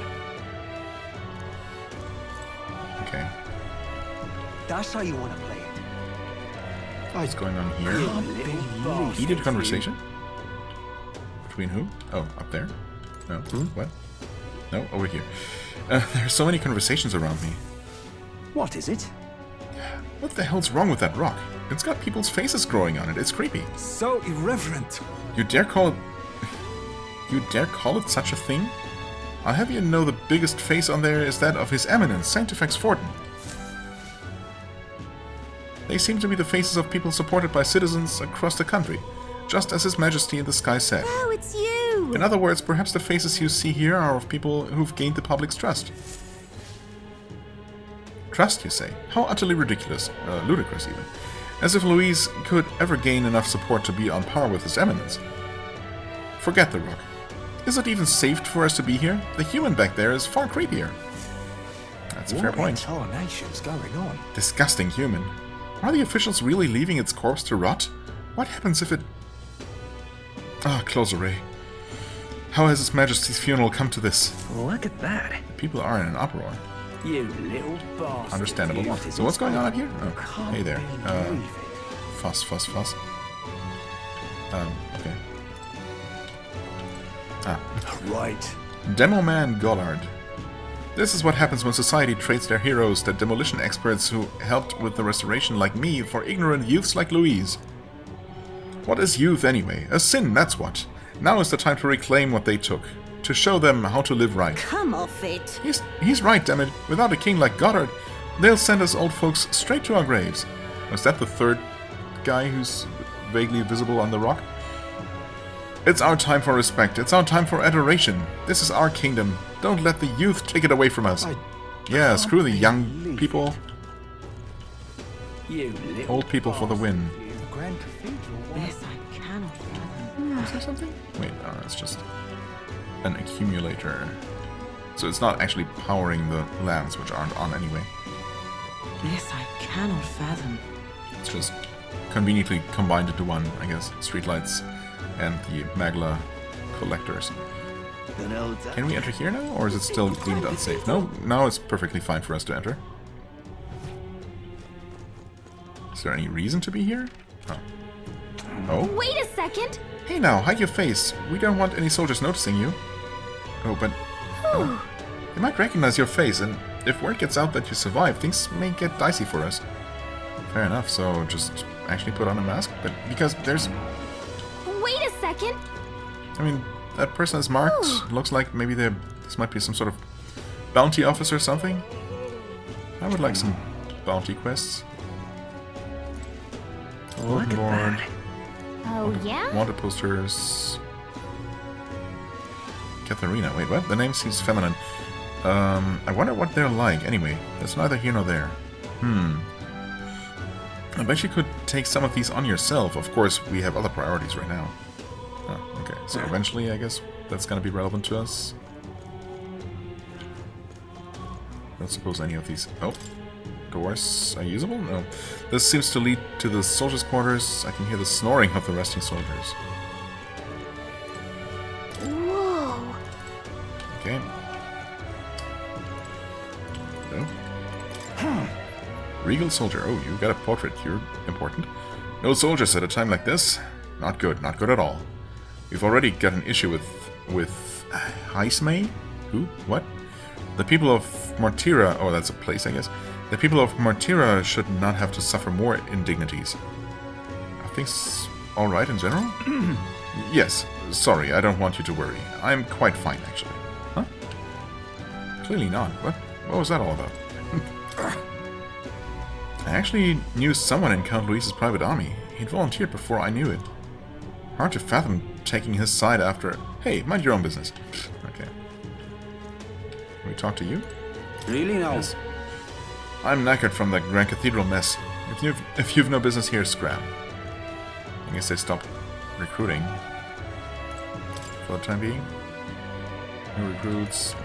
Okay. That's how you want to play it. What's going on here? Heated conversation? Between who? Oh, up there? No. What? No, over here. There are so many conversations around me. What is it? What the hell's wrong with that rock? It's got people's faces growing on it. It's creepy. So irreverent. You dare call it... You dare call it such a thing? I'll have you know the biggest face on there is that of His Eminence, Sanctifex Fortin. They seem to be the faces of people supported by citizens across the country, just as His Majesty in the sky said. Oh, it's you! In other words, perhaps the faces you see here are of people who've gained the public's trust. Trust, you say? How utterly ridiculous. Ludicrous, even. As if Louise could ever gain enough support to be on par with His Eminence. Forget the rock. Is it even safe for us to be here? The human back there is far creepier. That's a fair point. What incarnation's going on? Disgusting human. Are the officials really leaving its corpse to rot? What happens if it... Ah, close array. How has His Majesty's funeral come to this? Look at that. People are in an uproar. You little bastard. Understandable. What is So what's it? going on up here? Oh, Can't hey there. believe it. Fuss. Okay. Right. Demo Man Gollard. This is what happens when society trades their heroes, the demolition experts who helped with the restoration like me, for ignorant youths like Louise. What is youth anyway? A sin, that's what. Now is the time to reclaim what they took. To show them how to live right. Come off it. He's right, dammit. Without a king like Goddard, they'll send us old folks straight to our graves. Was that the third guy who's vaguely visible on the rock? It's our time for respect. It's our time for adoration. This is our kingdom. Don't let the youth take it away from us. Yeah, screw the young people. You little Old people for the win. The Grand Cathedral. This I cannot fathom. Is there something? Wait, it's just an accumulator. So it's not actually powering the lamps, which aren't on anyway. This I cannot fathom. It's just conveniently combined into one, I guess. Streetlights and the Magla collectors. Can we enter here now, or is it still deemed unsafe? No, now it's perfectly fine for us to enter. Is there any reason to be here? Oh. Oh? Wait a second! Hey now, hide your face. We don't want any soldiers noticing you. Oh, but... Oh. They might recognize your face, and if word gets out that you survived, things may get dicey for us. Fair enough, so just actually put on a mask? But because there's... Wait a second! I mean, that person is marked. Looks like maybe this might be some sort of bounty officer or something. I would like some bounty quests. Look at that. Oh, yeah? Wanted posters. Katharina. Wait, what? The name seems feminine. I wonder what they're like. Anyway, that's neither here nor there. I bet you could take some of these on yourself. Of course, we have other priorities right now. Oh, okay. So eventually, I guess, that's gonna be relevant to us. I don't suppose any of these... Oh. Doors are usable? No. This seems to lead to the soldiers' quarters. I can hear the snoring of the resting soldiers. Whoa! Okay. No. Regal soldier. Oh, you got a portrait. You're important. No soldiers at a time like this. Not good. Not good at all. We've already got an issue with Heismay? Who? What? The people of Mortira. Oh, that's a place, I guess. The people of Mortira should not have to suffer more indignities. Are things alright in general? Yes. Sorry, I don't want you to worry. I'm quite fine, actually. Huh? Clearly not. What was that all about? I actually knew someone in Count Luis's private army. He'd volunteered before I knew it. Hard to fathom taking his side after... Hey, mind your own business. Okay. Can we talk to you? Really now? Yes. I'm knackered from the Grand Cathedral mess. If you've no business here, scram. I guess they stopped recruiting. For the time being. No recruits.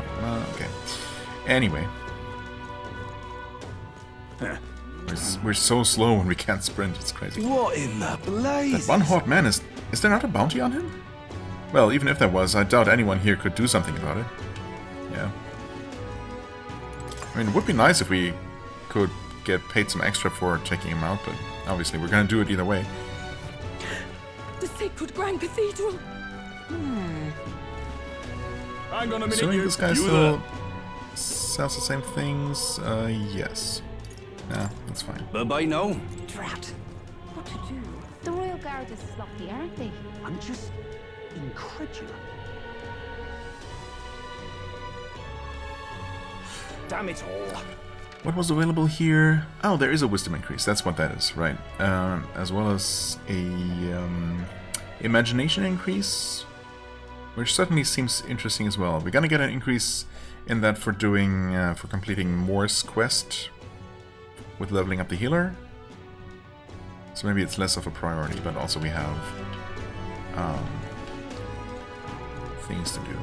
Okay. Anyway. We're so slow when we can't sprint, it's crazy. What in the blaze? That one hot man, is there not a bounty on him? Well, even if there was, I doubt anyone here could do something about it. Yeah. I mean, it would be nice if we could get paid some extra for taking him out, but obviously we're gonna do it either way. The sacred Grand Cathedral. Hang on a minute, Assuming you. this guy You still there? sells the same things, yes. Nah, that's fine. Bye-bye now. Drat. What to do? The Royal Guard is sloppy, aren't they? I'm just incredulous. Damn it all. What was available here? Oh, there is a wisdom increase. That's what that is, right? As well as a imagination increase, which certainly seems interesting as well. We're gonna get an increase in that for doing for completing Moore's quest with leveling up the healer. So maybe it's less of a priority, but also we have things to do.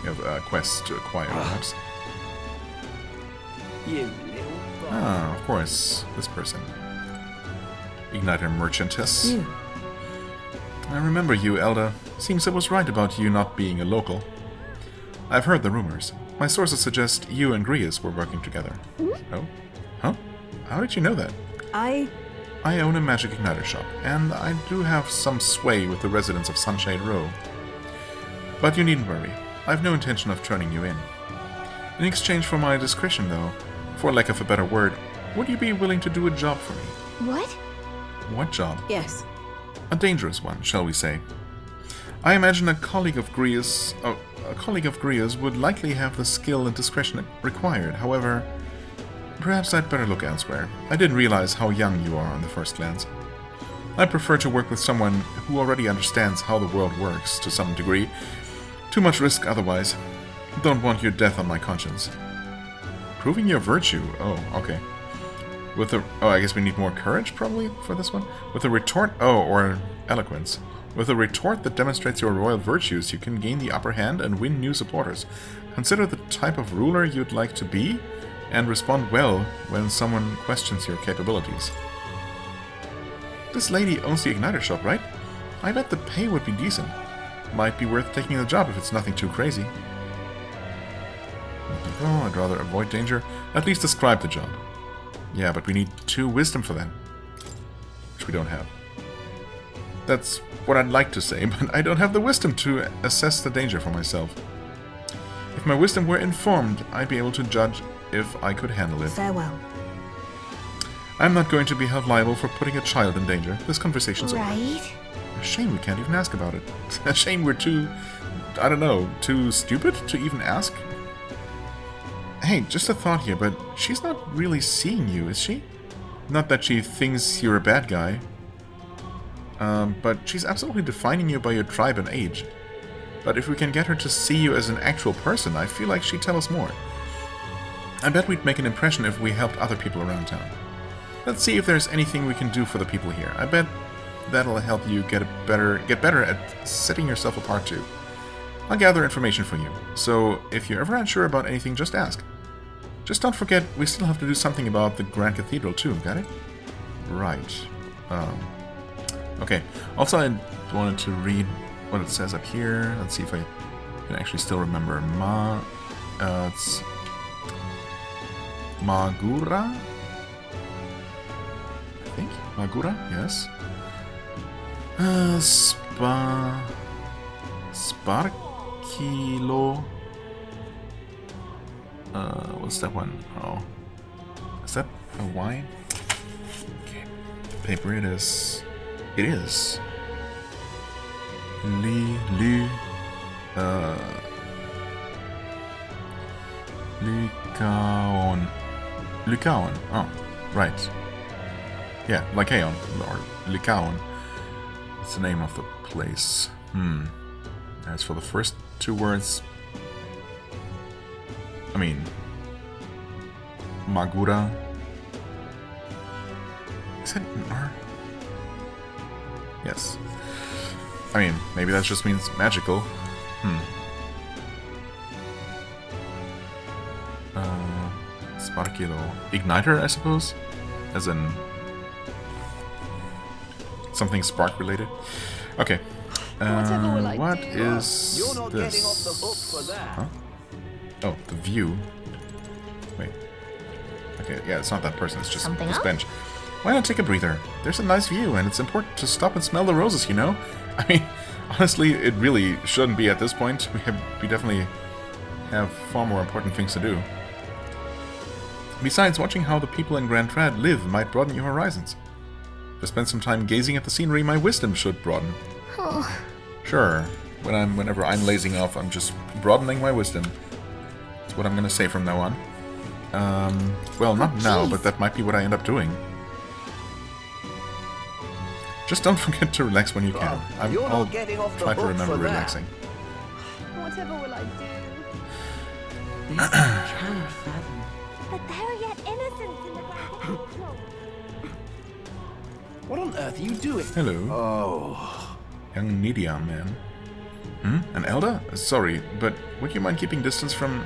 We have quests to acquire, perhaps. You little Ah, of course, this person. Igniter Merchantess. You. I remember you, Elda. Seems I was right about you not being a local. I've heard the rumors. My sources suggest you and Grius were working together. Oh? Huh? How did you know that? I own a magic igniter shop, and I do have some sway with the residents of Sunshade Row. But you needn't worry. I've no intention of turning you in. In exchange for my discretion, though, for lack of a better word, would you be willing to do a job for me? What? What job? Yes. A dangerous one, shall we say. I imagine a colleague of Grius would likely have the skill and discretion required. However, perhaps I'd better look elsewhere. I didn't realize how young you are on the first glance. I prefer to work with someone who already understands how the world works to some degree. Too much risk otherwise. Don't want your death on my conscience. Proving your virtue. Oh, okay. With a... Oh, I guess we need more courage, probably, for this one? With a retort... Oh, or eloquence. With a retort that demonstrates your royal virtues, you can gain the upper hand and win new supporters. Consider the type of ruler you'd like to be, and respond well when someone questions your capabilities. This lady owns the Igniter shop, right? I bet the pay would be decent. Might be worth taking the job if it's nothing too crazy. Oh, I'd rather avoid danger. At least describe the job. Yeah, but we need 2 wisdom for that. Which we don't have. That's what I'd like to say, but I don't have the wisdom to assess the danger for myself. If my wisdom were informed, I'd be able to judge if I could handle it. Farewell. I'm not going to be held liable for putting a child in danger. This conversation's over. Right? A shame we can't even ask about it. A shame we're too... I don't know, too stupid to even ask? Hey, just a thought here, but she's not really seeing you, is she? Not that she thinks you're a bad guy. But she's absolutely defining you by your tribe and age. But if we can get her to see you as an actual person, I feel like she'd tell us more. I bet we'd make an impression if we helped other people around town. Let's see if there's anything we can do for the people here. I bet that'll help you get better at setting yourself apart too. I'll gather information for you, so if you're ever unsure about anything, just ask. Just don't forget, we still have to do something about the Grand Cathedral too, got it? Right. Okay, also I wanted to read what it says up here. Let's see if I can actually still remember. It's Magura? I think? Magura? Yes. Sparkilo. What's that one? Oh. Is that a Y? Okay. Paper it is. It is. Lycaon. Lycaon. Oh, right. Yeah, Lycaon, or Lycaon. That's the name of the place. As for the first two words... I mean... Magura. Is that an R? Yes. I mean, maybe that just means magical. Sparkilo. Igniter, I suppose? As in... something spark related? Okay. What is You're not this? getting off the hook for that. Huh? Oh, the view. Wait. Okay, yeah, it's not that person, it's just Something this else? bench. Why not take a breather? There's a nice view, and it's important to stop and smell the roses, you know? I mean, honestly, it really shouldn't be at this point. We definitely have far more important things to do. Besides, watching how the people in Grand Trad live might broaden your horizons. If I spend some time gazing at the scenery, my wisdom should broaden. Oh, Sure, whenever I'm lazing off, I'm just broadening my wisdom. That's what I'm gonna say from now on. Well, not now, but that might be what I end up doing. Just don't forget to relax when you can. You're I'll not getting off the try to hook remember for that. relaxing. Whatever will I do? This I cannot fathom. But there are yet innocents in the Grand Cathedral. What on earth are you doing? Hello, Oh, young Nidia man. An elder? Sorry, but would you mind keeping distance from...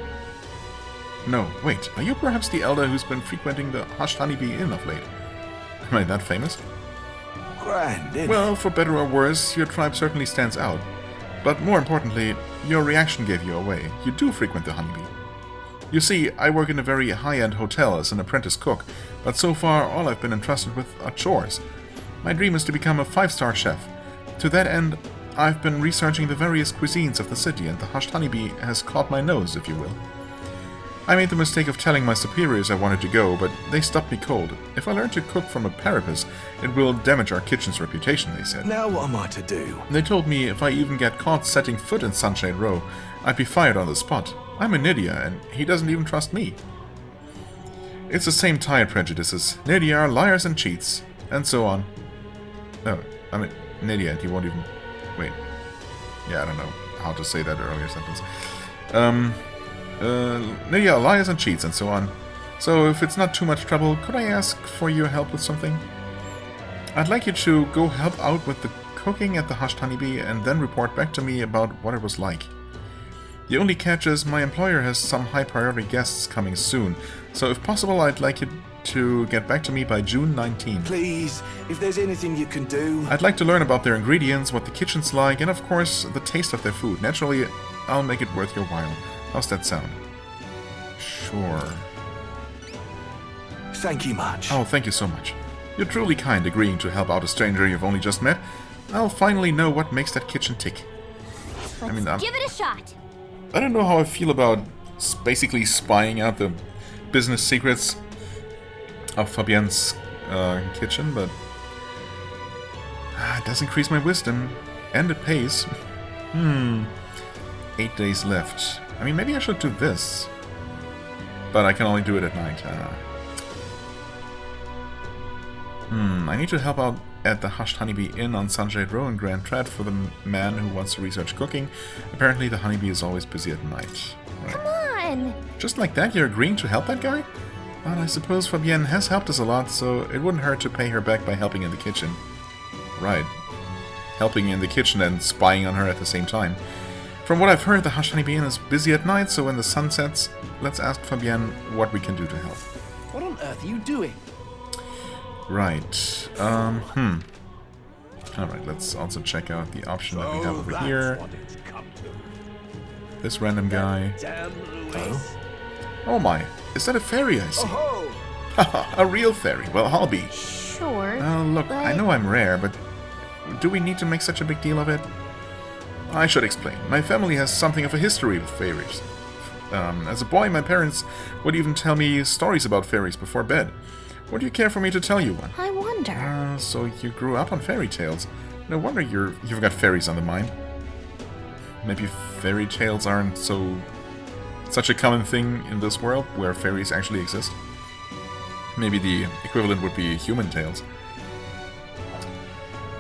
No, wait, are you perhaps the elder who's been frequenting the Hushed Honeybee Inn of late? Am I that famous? Grand, innit? Well, for better or worse, your tribe certainly stands out. But more importantly, your reaction gave you away. You do frequent the Honeybee. You see, I work in a very high-end hotel as an apprentice cook, but so far all I've been entrusted with are chores. My dream is to become a 5-star chef. To that end, I've been researching the various cuisines of the city, and the Hushed Honeybee has caught my nose, if you will. I made the mistake of telling my superiors I wanted to go, but they stopped me cold. If I learn to cook from a parapus, it will damage our kitchen's reputation, they said. Now what am I to do? They told me if I even get caught setting foot in Sunshade Row, I'd be fired on the spot. I'm a Nydia, and he doesn't even trust me. It's the same tired prejudices. Nydia are liars and cheats, and so on. No, I mean, Nydia, he won't even... Wait. Yeah, I don't know how to say that earlier sentence. Nydia are liars and cheats, and so on. So, if it's not too much trouble, could I ask for your help with something? I'd like you to go help out with the cooking at the Hushed Honeybee, and then report back to me about what it was like. The only catch is my employer has some high-priority guests coming soon, so if possible, I'd like you to get back to me by June 19th. Please, if there's anything you can do. I'd like to learn about their ingredients, what the kitchen's like, and of course, the taste of their food. Naturally, I'll make it worth your while. How's that sound? Sure. Thank you much. Oh, thank you so much. You're truly kind agreeing to help out a stranger you've only just met. I'll finally know what makes that kitchen tick. let's give it a shot. I don't know how I feel about basically spying out the business secrets of Fabienne's kitchen, but it does increase my wisdom, and it pays. 8 days left. I mean, maybe I should do this, but I can only do it at night. I need to help out at the Hushed Honeybee Inn on Sunshade Row in Grand Trad for the man who wants to research cooking. Apparently the Honeybee is always busy at night. Right. Come on. Just like that, you're agreeing to help that guy? Well, I suppose Fabienne has helped us a lot, so it wouldn't hurt to pay her back by helping in the kitchen. Right. Helping in the kitchen and spying on her at the same time. From what I've heard, the Hushed Honeybee Inn is busy at night, so when the sun sets, let's ask Fabienne what we can do to help. what on earth are you doing? Right. Alright, let's also check out the option that we have over here. This random guy. Oh my, is that a fairy I see? Haha, a real fairy. Well, I'll be. Sure. Look, I know I'm rare, but do we need to make such a big deal of it? I should explain. My family has something of a history with fairies. As a boy, my parents would even tell me stories about fairies before bed. Would you care for me to tell you one? I wonder. So you grew up on fairy tales. No wonder you've got fairies on the mind. Maybe fairy tales aren't so such a common thing in this world where fairies actually exist. Maybe the equivalent would be human tales.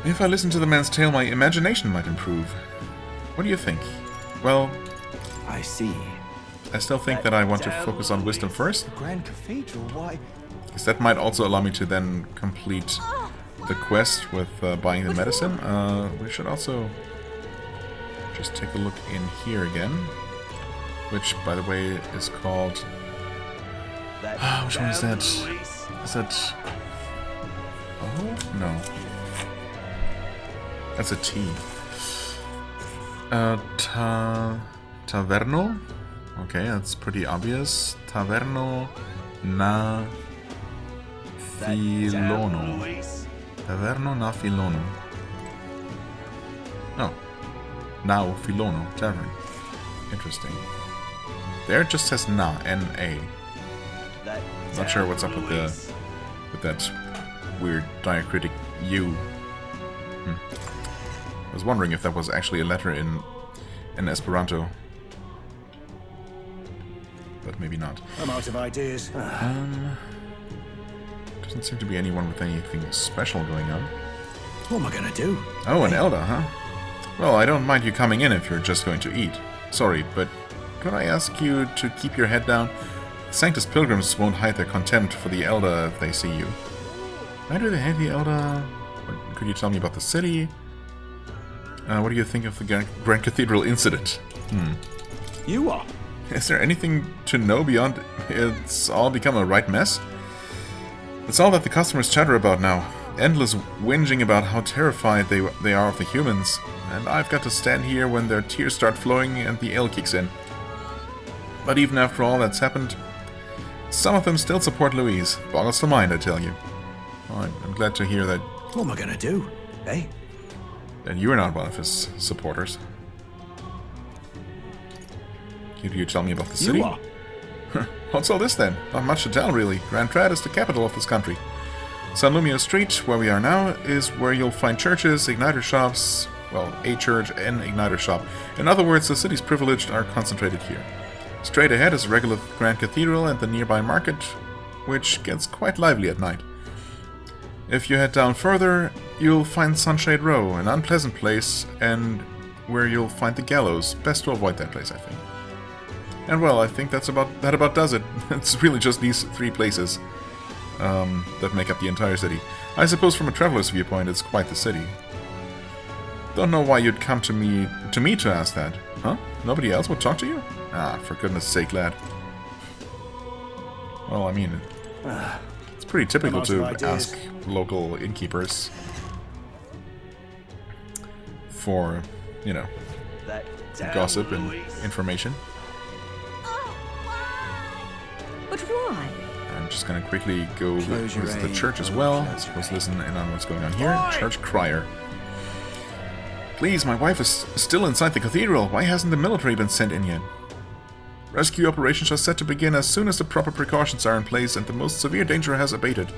If I listen to the man's tale, my imagination might improve. What do you think? Well, I see. I still think that I want to focus on wisdom first, Grand Cathedral, why? because that might also allow me to then complete the quest with buying the medicine. We should also just take a look in here again, which, by the way, is called... which one is that? Is that... Oh? No. That's a T. Taverno? Okay, that's pretty obvious. Taverno na Filono. Taverno na Filono. Oh. Now Filono Tavern. Interesting. There it just says na, N-A. Not sure what's up with that weird diacritic U. I was wondering if that was actually a letter in Esperanto. But maybe not. I'm out of ideas. Doesn't seem to be anyone with anything special going on. What am I gonna do? Oh, an Elder, huh? Well, I don't mind you coming in if you're just going to eat. Sorry, but could I ask you to keep your head down? Sanctus pilgrims won't hide their contempt for the Elder if they see you. Why do they hate the Elder? Could you tell me about the city? What do you think of the Grand Cathedral incident? You are. Is there anything to know beyond it's all become a right mess? That's all that the customers chatter about now. Endless whinging about how terrified they are of the humans. And I've got to stand here when their tears start flowing and the ale kicks in. But even after all that's happened, some of them still support Louise. Boggles the mind, I tell you. Well, I'm glad to hear that... What am I gonna do? Eh? That you're not one of his supporters. Could you tell me about the city? You are. What's all this then? Not much to tell, really. Grand Trad is the capital of this country. San Lumio Street, where we are now, is where you'll find churches, igniter shops, well, a church and igniter shop. In other words, the city's privileged are concentrated here. Straight ahead is a regular Grand Cathedral and the nearby market, which gets quite lively at night. If you head down further, you'll find Sunshade Row, an unpleasant place, and where you'll find the gallows. Best to avoid that place, I think. And well, I think that about does it. It's really just these three places that make up the entire city. I suppose from a traveler's viewpoint, it's quite the city. Don't know why you'd come to me to ask that. Huh? Nobody else would talk to you? Ah, for goodness sake, lad. Well, I mean, it's pretty typical to ask local innkeepers for, you know, gossip and information. But why? I'm just gonna quickly go visit the church as well. Let's listen in on what's going on here. Church crier. Please, my wife is still inside the cathedral. Why hasn't the military been sent in yet? Rescue operations are set to begin as soon as the proper precautions are in place and the most severe danger has abated.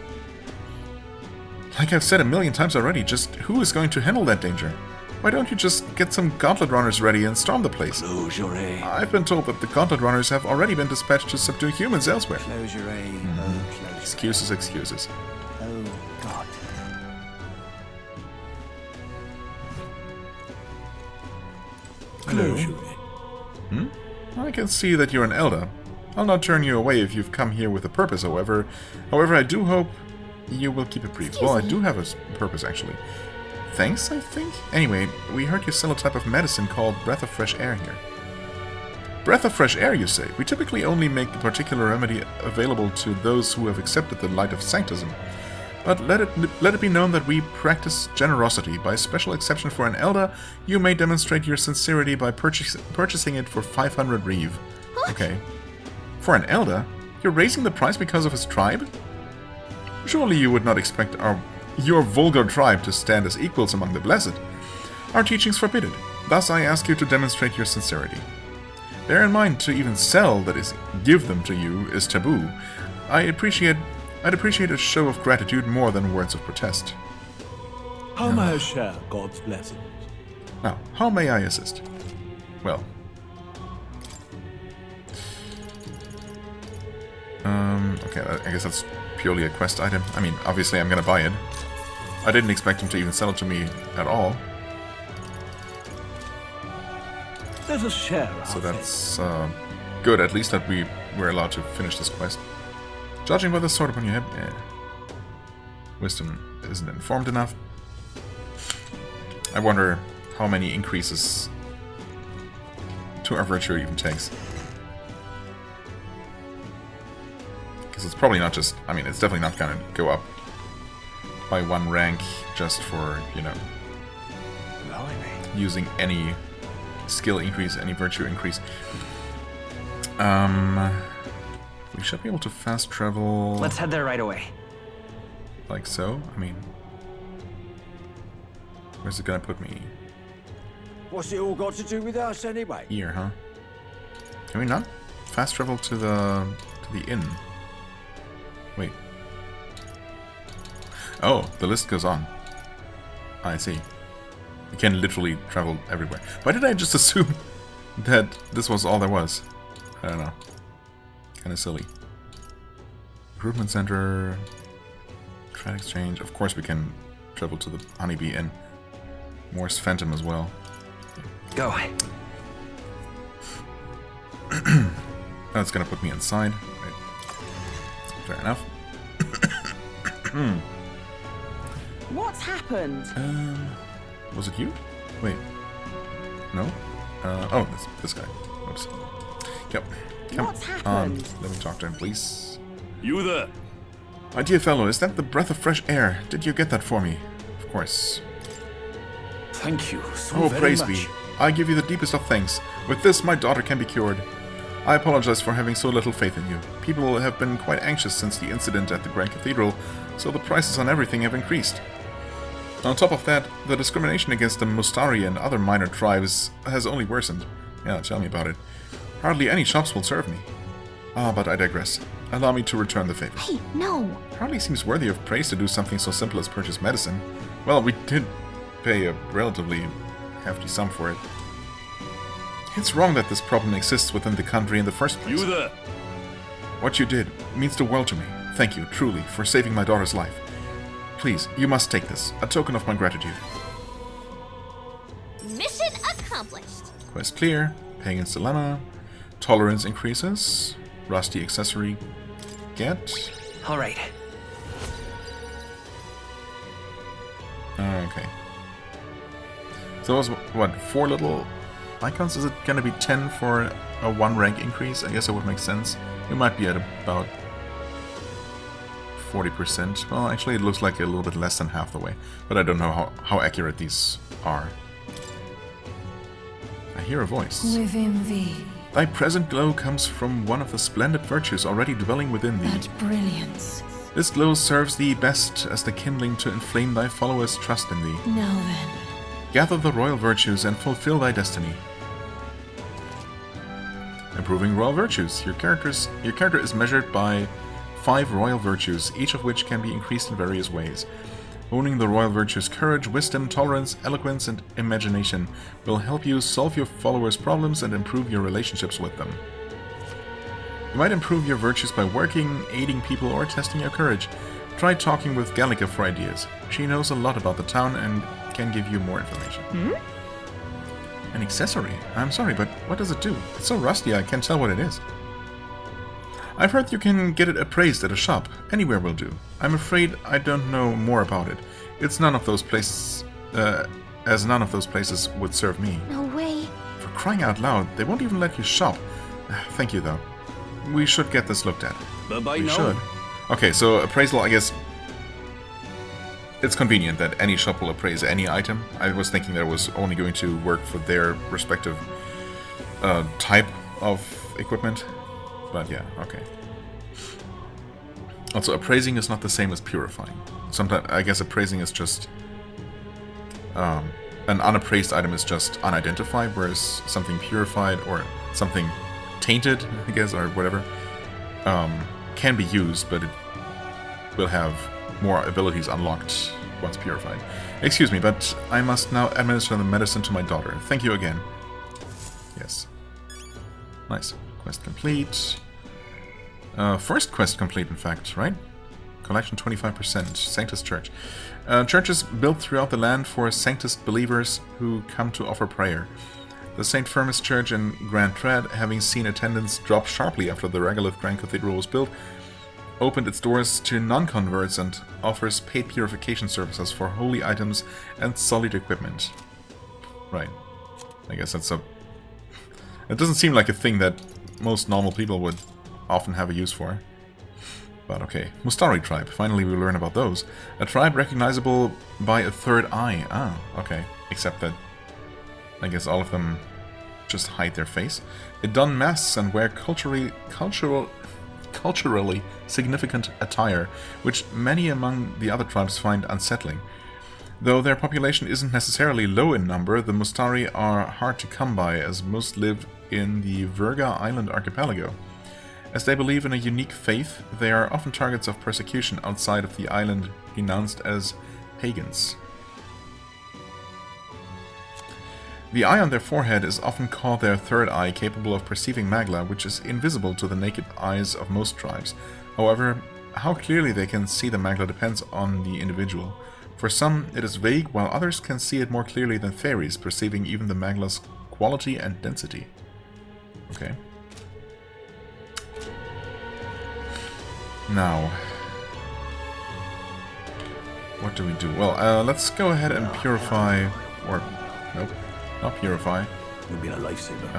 Like I've said a million times already, just who is going to handle that danger? Why don't you just get some gauntlet runners ready and storm the place? Close your A. I've been told that the gauntlet runners have already been dispatched to subdue humans elsewhere. Close your A. Oh, close. Excuses, excuses. Oh, God. Hello. I can see that you're an elder. I'll not turn you away if you've come here with a purpose, however. I do hope you will keep it brief. Well, I do have a purpose, actually. Thanks, I think? Anyway, we heard you sell a type of medicine called Breath of Fresh Air here. Breath of Fresh Air, you say? We typically only make the particular remedy available to those who have accepted the light of sanctism. But let it be known that we practice generosity. By special exception for an elder, you may demonstrate your sincerity by purchasing it for 500 reeve. What? Okay. For an elder? You're raising the price because of his tribe? Surely you would not expect your vulgar tribe to stand as equals among the blessed. Our teachings forbid it. Thus I ask you to demonstrate your sincerity. Bear in mind, to even sell, that is, give them to you, is taboo. I'd appreciate a show of gratitude more than words of protest. How may I share God's blessings? Now, how may I assist? Well, Okay, I guess that's purely a quest item. I mean, obviously I'm gonna buy it. I didn't expect him to even sell it to me at all. Let us share our So fate. that's good, at least that we were allowed to finish this quest. Judging by the sword upon your head, yeah. Wisdom isn't informed enough. I wonder how many increases to our virtue it even takes. Because it's probably not just, I mean, it's definitely not gonna go up by 1 rank just for, you know, using any skill increase, any virtue increase. We should be able to fast travel. Let's head there right away. Like so. I mean, where's it gonna put me? What's it all got to do with us anyway? Here, huh? Can we not fast travel to the inn? Wait. Oh, the list goes on. I see. You can literally travel everywhere. Why did I just assume that this was all there was? I don't know. Kind of silly. Recruitment center. Trade exchange. Of course we can travel to the Honeybee Inn. Morse Phantom as well. Go. That's gonna put me inside. Right. Fair enough. What's happened? Was it you? Wait. No? Oh, this guy. Oops. Yep. Come What's on. happened? Let me talk to him, please. You there? My dear fellow, is that the breath of fresh air? Did you get that for me? Of course. Thank you so Oh, very praise much. be. I give you the deepest of thanks. With this, my daughter can be cured. I apologize for having so little faith in you. People have been quite anxious since the incident at the Grand Cathedral, so the prices on everything have increased. On top of that, the discrimination against the Mustari and other minor tribes has only worsened. Yeah, tell me about it. Hardly any shops will serve me. Ah, but I digress. Allow me to return the favor. Hey, no! Hardly seems worthy of praise to do something so simple as purchase medicine. Well, we did pay a relatively hefty sum for it. It's wrong that this problem exists within the country in the first place. You there? What you did means the world to me. Thank you, truly, for saving my daughter's life. Please, you must take this, a token of my gratitude. Mission accomplished. Quest clear. Pagan's Dilemma. Tolerance increases. Rusty accessory. Get. All right. Okay. So it was, what, 4 little icons? Is it gonna be 10 for a 1 rank increase? I guess that would make sense. We might be at about 40%. Well, actually it looks like a little bit less than half the way. But I don't know how accurate these are. I hear a voice. Within thee, Thy present glow comes from one of the splendid virtues already dwelling within thee. that brilliance. This glow serves thee best as the kindling to inflame thy followers' trust in thee. Now then, Gather the royal virtues and fulfill thy destiny. Improving royal virtues. Your character is measured by 5 royal virtues, each of which can be increased in various ways. Owning the royal virtues courage, wisdom, tolerance, eloquence, and imagination will help you solve your followers' problems and improve your relationships with them. You might improve your virtues by working, aiding people, or testing your courage. Try talking with Gallica for ideas. She knows a lot about the town and can give you more information. An accessory? I'm sorry, but what does it do? It's so rusty I can't tell what it is. I've heard you can get it appraised at a shop. Anywhere will do. I'm afraid I don't know more about it. It's none of those places, as none of those places would serve me. no way. For crying out loud, they won't even let you shop. Thank you, though. We should get this looked at. Bye-bye We now. should. Okay, so appraisal, I guess... It's convenient that any shop will appraise any item. I was thinking that it was only going to work for their respective type of equipment. But yeah, okay. Also, appraising is not the same as purifying. Sometimes, I guess appraising is just... an unappraised item is just unidentified, whereas something purified or something tainted, I guess, or whatever, can be used, but it will have more abilities unlocked once purified. Excuse me, but I must now administer the medicine to my daughter. Thank you again. Yes. Nice. Quest complete. First quest complete, in fact, right? Collection 25%. Sanctus Church. Churches built throughout the land for Sanctus believers who come to offer prayer. The St. Firmus Church in Grand Tread, having seen attendance drop sharply after the Regolith Grand Cathedral was built, opened its doors to non-converts and offers paid purification services for holy items and solid equipment. Right. I guess that's a... It doesn't seem like a thing that most normal people would often have a use for. But okay. Mustari tribe. Finally we learn about those. A tribe recognizable by a third eye. Ah, okay. Except that I guess all of them just hide their face. They don masks and wear culturally significant attire, which many among the other tribes find unsettling. Though their population isn't necessarily low in number, the Mustari are hard to come by, as most live in the Virga Island archipelago. As they believe in a unique faith, they are often targets of persecution outside of the island, denounced as pagans. The eye on their forehead is often called their third eye, capable of perceiving magla, which is invisible to the naked eyes of most tribes. However, how clearly they can see the magla depends on the individual. For some, it is vague, while others can see it more clearly than fairies, perceiving even the magla's quality and density. Okay. Now, what do we do? Well, let's go ahead and purify, or, nope. Not purify. You'll be a lifesaver.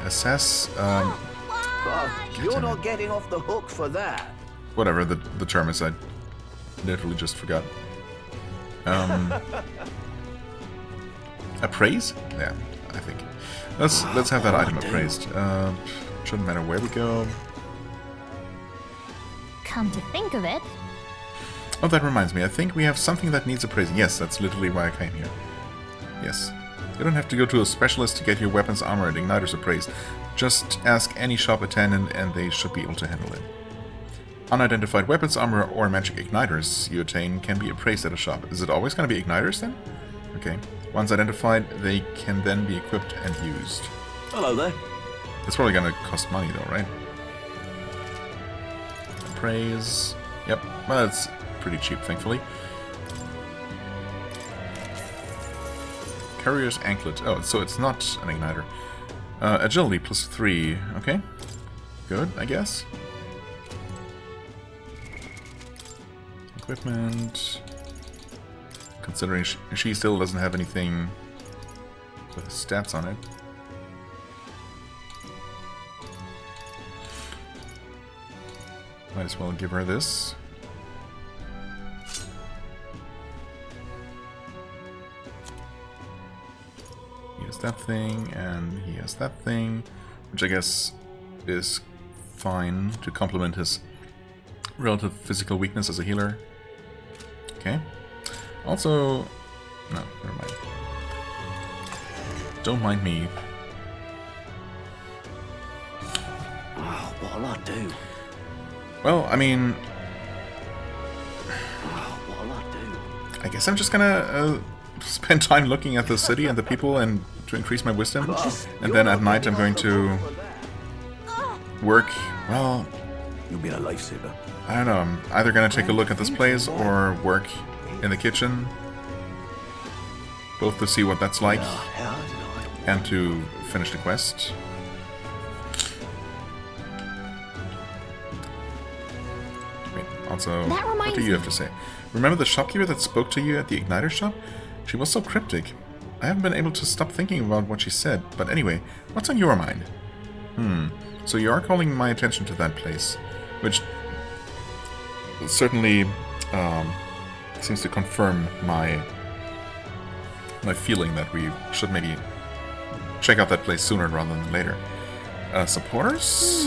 Assess. You're not getting off the hook for that. Whatever the term is, I literally just forgot. Appraise? Yeah, I think. Let's have that item appraised. Shouldn't matter where we go. Come to think of it. Oh, that reminds me. I think we have something that needs appraising. Yes, that's literally why I came here. Yes. You don't have to go to a specialist to get your weapons, armor, and igniters appraised. Just ask any shop attendant and they should be able to handle it. Unidentified weapons, armor, or magic igniters you attain can be appraised at a shop. Is it always going to be igniters then? Okay. Once identified, they can then be equipped and used. Hello there. It's probably going to cost money though, right? Appraise. Yep. Well, it's pretty cheap, thankfully. Carrier's Anklet. Oh, so it's not an igniter. Agility +3. Okay. Good, I guess. Equipment. Considering she still doesn't have anything with stats on it. Might as well give her this. He has that thing, and he has that thing, which I guess is fine to complement his relative physical weakness as a healer. Okay. Also, no, never mind. Don't mind me. Oh, what'll I do? Well, I mean, Oh, what'll I do? I guess I'm just gonna spend time looking at the city and the people and to increase my wisdom. And then at night I'm going to work, well, You'll be a lifesaver. I don't know, I'm either gonna take a look at this place or work in the kitchen. Both to see what that's like and to finish the quest. Wait, also, what do you have to say? Remember the shopkeeper that spoke to you at the Igniter shop? She was so cryptic. I haven't been able to stop thinking about what she said, but anyway, what's on your mind? So you are calling my attention to that place, which certainly seems to confirm my feeling that we should maybe check out that place sooner rather than later. Supporters?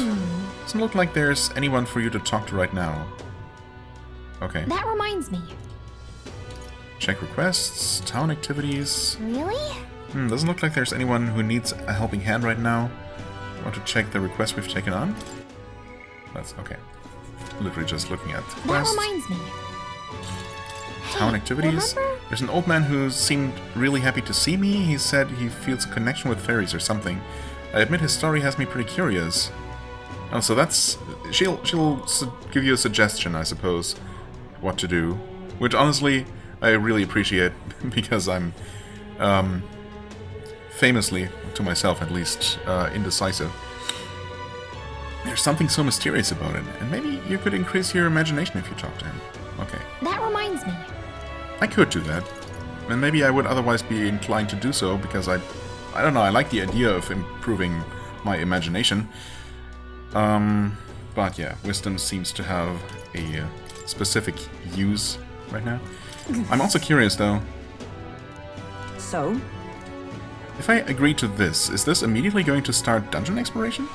Doesn't look like there's anyone for you to talk to right now. Okay. That reminds me. Check requests, town activities. Really? Doesn't look like there's anyone who needs a helping hand right now. Want to check the request we've taken on? That's okay. Literally just looking at the quest. That reminds me. Town activities. Remember? There's an old man who seemed really happy to see me. He said he feels a connection with fairies or something. I admit his story has me pretty curious. Oh, so that's... She'll give you a suggestion, I suppose, what to do. Which, honestly, I really appreciate, because I'm, famously, to myself at least, indecisive. There's something so mysterious about it, and maybe you could increase your imagination if you talk to him. Okay. That reminds me. I could do that. And maybe I would otherwise be inclined to do so, because I don't know, I like the idea of improving my imagination. But yeah, wisdom seems to have a specific use right now. I'm also curious, though. So? If I agree to this, is this immediately going to start dungeon exploration?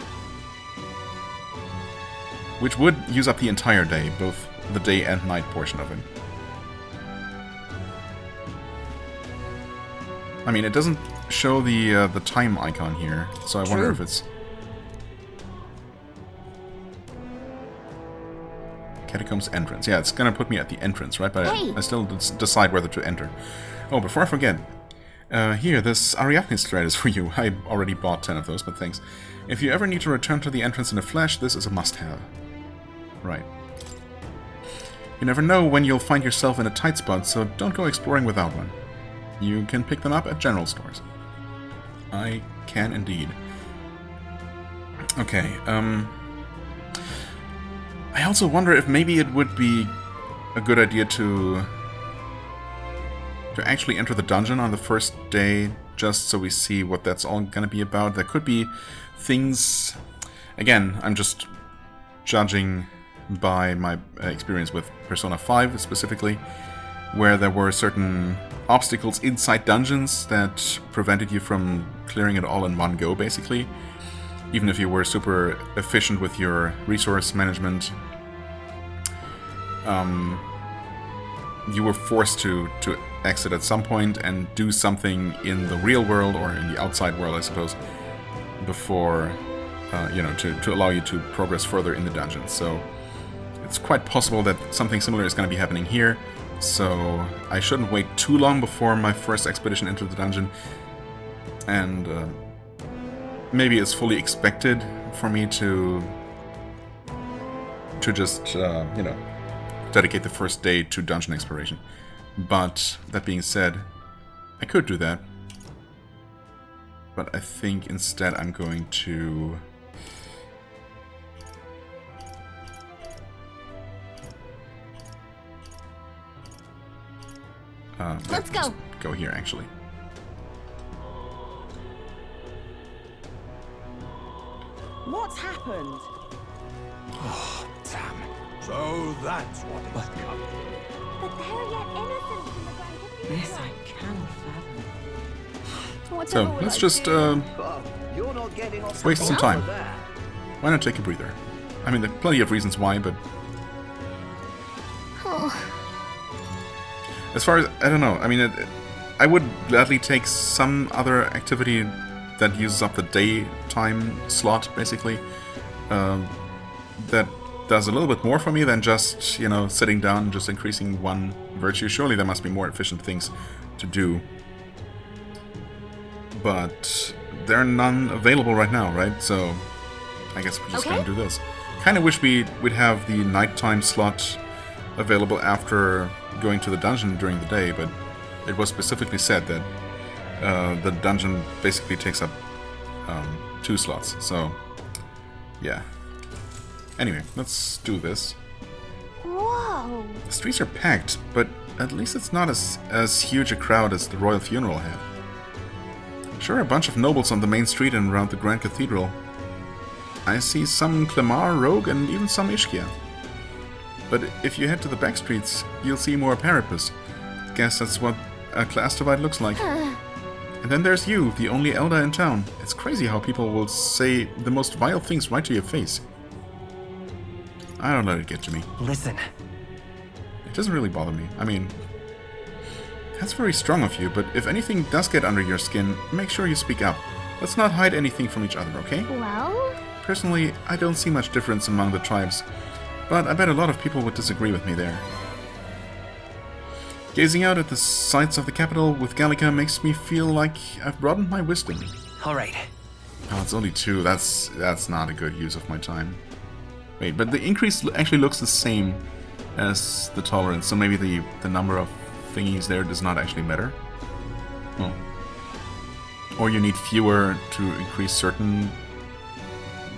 Which would use up the entire day, both the day and night portion of it. I mean, it doesn't show the time icon here, so I wonder if it's... Catacombs entrance. Yeah, it's gonna put me at the entrance, right? But I still decide whether to enter. Oh, before I forget, here, this Ariadne thread is for you. I already bought 10 of those, but thanks. If you ever need to return to the entrance in a flash, this is a must-have. Right. You never know when you'll find yourself in a tight spot, so don't go exploring without one. You can pick them up at general stores. I can indeed. Okay, I also wonder if maybe it would be a good idea to actually enter the dungeon on the first day, just so we see what that's all gonna be about. There could be things... Again, I'm just judging by my experience with Persona 5 specifically, where there were certain obstacles inside dungeons that prevented you from clearing it all in one go, basically. Even if you were super efficient with your resource management, you were forced to exit at some point and do something in the real world, or in the outside world, I suppose, before, you know, to allow you to progress further in the dungeon. So it's quite possible that something similar is going to be happening here. So I shouldn't wait too long before my first expedition into the dungeon. And maybe it's fully expected for me to just, you know, dedicate the first day to dungeon exploration. But that being said, I could do that. But I think instead I'm going to... Let's go. Go here, actually. What's happened? Oh, damn. So that's what it's come. But they're yet innocent in the Grand Cathedral. This I cannot fathom. So, let's just You're not getting off waste some time. of that. Why not take a breather? I mean, there are plenty of reasons why, but... As far as... I don't know. I mean, I would gladly take some other activity that uses up the daytime slot, basically. That does a little bit more for me than just, you know, sitting down and just increasing one virtue. Surely there must be more efficient things to do. But there are none available right now, right? So I guess we're just gonna do this. Kind of wish we'd have the nighttime slot available after going to the dungeon during the day, but it was specifically said that the dungeon basically takes up 2 slots. So yeah. Anyway, let's do this. Whoa! The streets are packed, but at least it's not as huge a crowd as the royal funeral had. Sure, a bunch of nobles on the main street and around the Grand Cathedral. I see some Clemar, Rogue, and even some Ishkia. But if you head to the back streets, you'll see more Parapus. Guess that's what a class divide looks like. And then there's you, the only elder in town. It's crazy how people will say the most vile things right to your face. I don't let it get to me. Listen. It doesn't really bother me. I mean, that's very strong of you, but if anything does get under your skin, make sure you speak up. Let's not hide anything from each other, okay? Well? Personally, I don't see much difference among the tribes, but I bet a lot of people would disagree with me there. Gazing out at the sights of the capital with Gallica makes me feel like I've broadened my wisdom. All right. Oh, it's only 2. That's not a good use of my time. Wait, but the increase actually looks the same as the tolerance, so maybe the number of thingies there does not actually matter. Oh. Or you need fewer to increase certain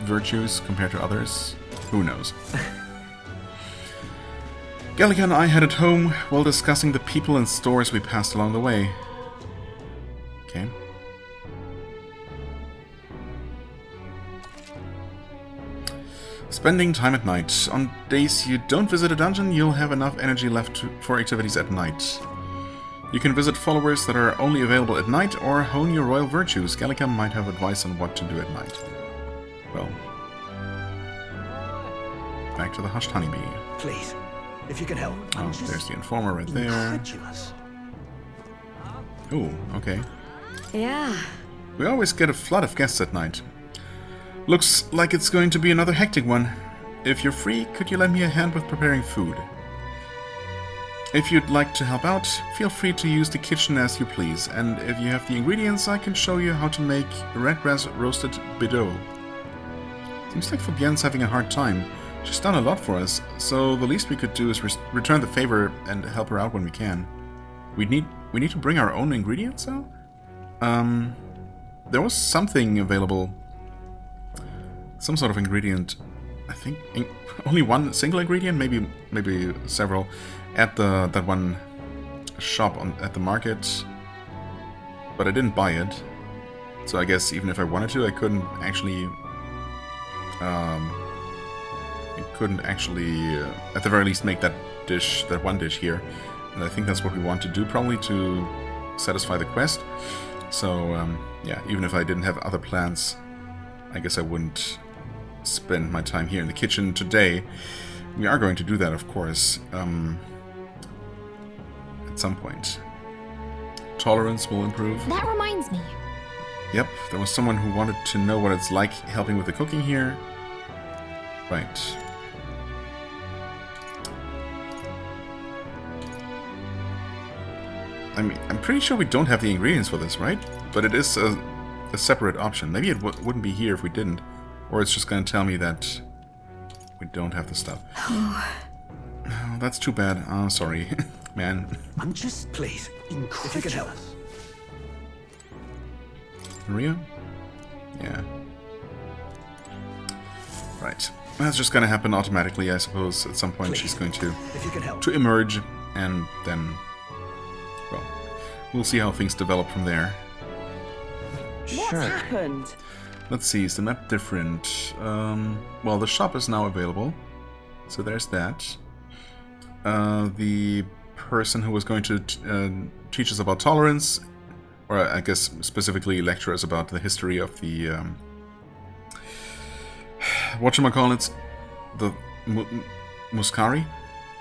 virtues compared to others. Who knows? Gallica and I headed home while discussing the people and stores we passed along the way. Okay. Spending time at night. On days you don't visit a dungeon, you'll have enough energy left for activities at night. You can visit followers that are only available at night, or hone your royal virtues. Gallica might have advice on what to do at night. Well, back to the hushed honeybee. Please, if you can help. Oh, there's the informer right there. Ooh, okay. Yeah. We always get a flood of guests at night. Looks like it's going to be another hectic one. If you're free, could you lend me a hand with preparing food? If you'd like to help out, feel free to use the kitchen as you please, and if you have the ingredients, I can show you how to make redgrass roasted bideau. Seems like Fabienne's having a hard time. She's done a lot for us, so the least we could do is return the favor and help her out when we can. We need to bring our own ingredients, though? There was something available. Some sort of ingredient. I think only one single ingredient, maybe several, at that one shop at the market. But I didn't buy it, so I guess even if I wanted to, I couldn't actually. At the very least, make that one dish here. And I think that's what we want to do, probably to satisfy the quest. So yeah, even if I didn't have other plans, I guess I wouldn't spend my time here in the kitchen today. We are going to do that, of course, at some point. Tolerance will improve. That reminds me. Yep, there was someone who wanted to know what it's like helping with the cooking here. Right. I mean, I'm pretty sure we don't have the ingredients for this, right? But it is a separate option. Maybe it wouldn't be here if we didn't. Or it's just going to tell me that we don't have the stuff. Oh, that's too bad. I'm sorry, man. I'm just, please, if you can help. Maria? Yeah. Right. That's just going to happen automatically, I suppose. At some point, she's going to emerge, and then, well, we'll see how things develop from there. What's happened? Let's see, is the map different? Well, the shop is now available, so there's that. The person who was going to teach us about tolerance, or I guess specifically lecture us about the history of the whatchamacallit, the Muscari,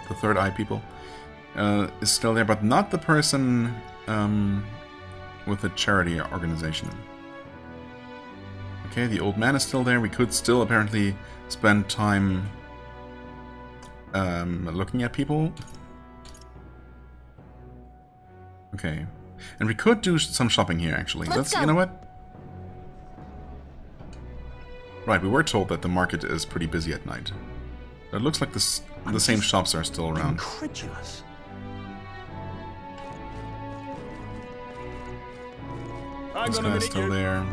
the Third Eye people, is still there, but not the person with the charity organization. Okay, the old man is still there. We could still apparently spend time looking at people. Okay. And we could do some shopping here, actually. Let's go. You know what? Right, we were told that the market is pretty busy at night. It looks like the same shops are still around. Incredulous. This guy's still there.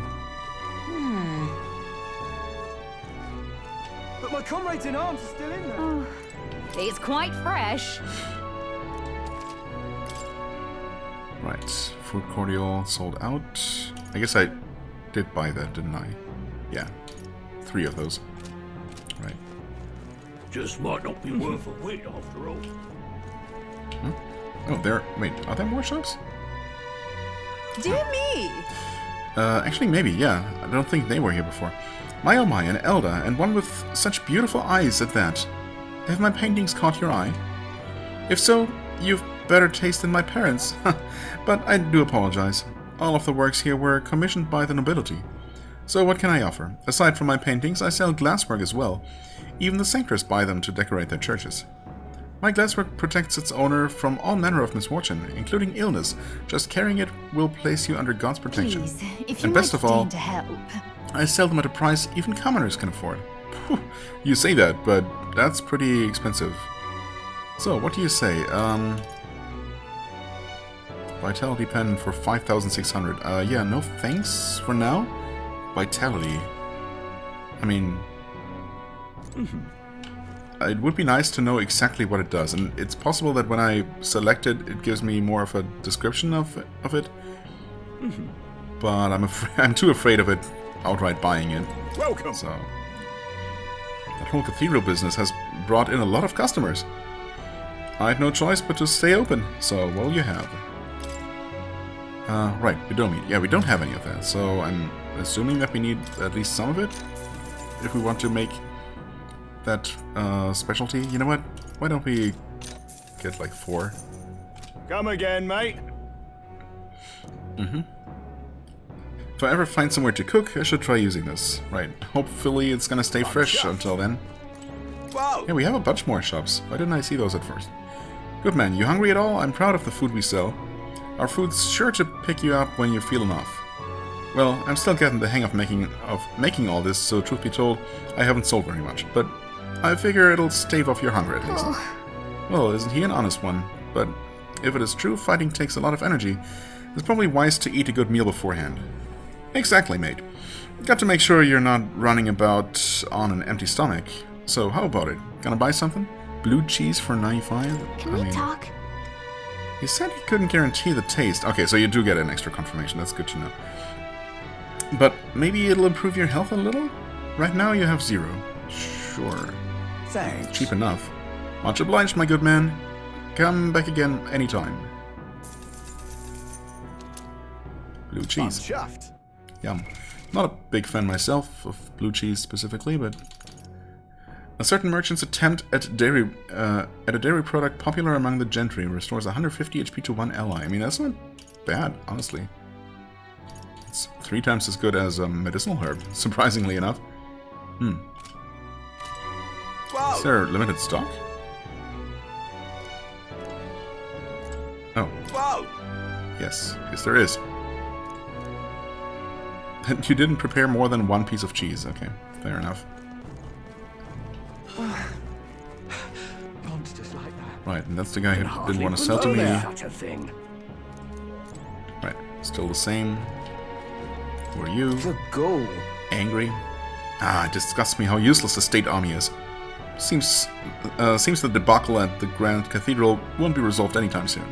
But my comrades in arms are still in there. Oh, it's quite fresh. Right, fruit cordial sold out. I guess I did buy that, didn't I? Yeah, 3 of those. Right. Just might not be worth a wait after all. Huh? Oh, wait, are there more shops? Dear me! Actually, maybe, yeah. I don't think they were here before. My oh my, an Elder, and one with such beautiful eyes at that. Have my paintings caught your eye? If so, you've better taste than my parents. But I do apologize. All of the works here were commissioned by the nobility. So what can I offer? Aside from my paintings, I sell glasswork as well. Even the sanctors buy them to decorate their churches. My glasswork protects its owner from all manner of misfortune, including illness. Just carrying it will place you under God's protection. Please, if you and best might of all, deign to help. I sell them at a price even commoners can afford. You say that, but that's pretty expensive. So, what do you say? Vitality pen for 5,600. Yeah, no thanks for now. Vitality. I mean... It would be nice to know exactly what it does, and it's possible that when I select it, it gives me more of a description of it. But I'm too afraid of it outright buying it. Welcome. So that whole cathedral business has brought in a lot of customers. I had no choice but to stay open, so well you have. Right, we don't mean. Yeah, we don't have any of that, so I'm assuming that we need at least some of it if we want to make that specialty. You know what? Why don't we get like 4? Come again, mate. If I ever find somewhere to cook, I should try using this. Right. Hopefully it's gonna stay fresh until then. Whoa. Yeah, we have a bunch more shops. Why didn't I see those at first? Good man, you hungry at all? I'm proud of the food we sell. Our food's sure to pick you up when you're feeling off. Well, I'm still getting the hang of making all this, so truth be told, I haven't sold very much. But I figure it'll stave off your hunger at least. Well, isn't he an honest one? But if it is true fighting takes a lot of energy, it's probably wise to eat a good meal beforehand. Exactly, mate. Got to make sure you're not running about on an empty stomach. So, how about it? Gonna buy something? Blue cheese for 95? Can we talk? He said he couldn't guarantee the taste. Okay, so you do get an extra confirmation. That's good to know. But maybe it'll improve your health a little? Right now you have 0. Sure. Thanks. Cheap enough. Much obliged, my good man. Come back again anytime. Blue cheese. Chuffed. Yum. Not a big fan myself of blue cheese specifically, but a certain merchant's attempt at a dairy product popular among the gentry restores 150 HP to 1 ally. I mean, that's not bad, honestly. It's 3 times as good as a medicinal herb, surprisingly enough. Is there limited stock? Oh. Whoa. Yes, there is. You didn't prepare more than 1 piece of cheese. Okay, fair enough. Monsters like that. Right, and that's the guy who didn't want to sell to me. Such a thing. Right, still the same. Who are you? The goal. Angry. Ah, it disgusts me how useless the state army is. Seems the debacle at the Grand Cathedral won't be resolved anytime soon.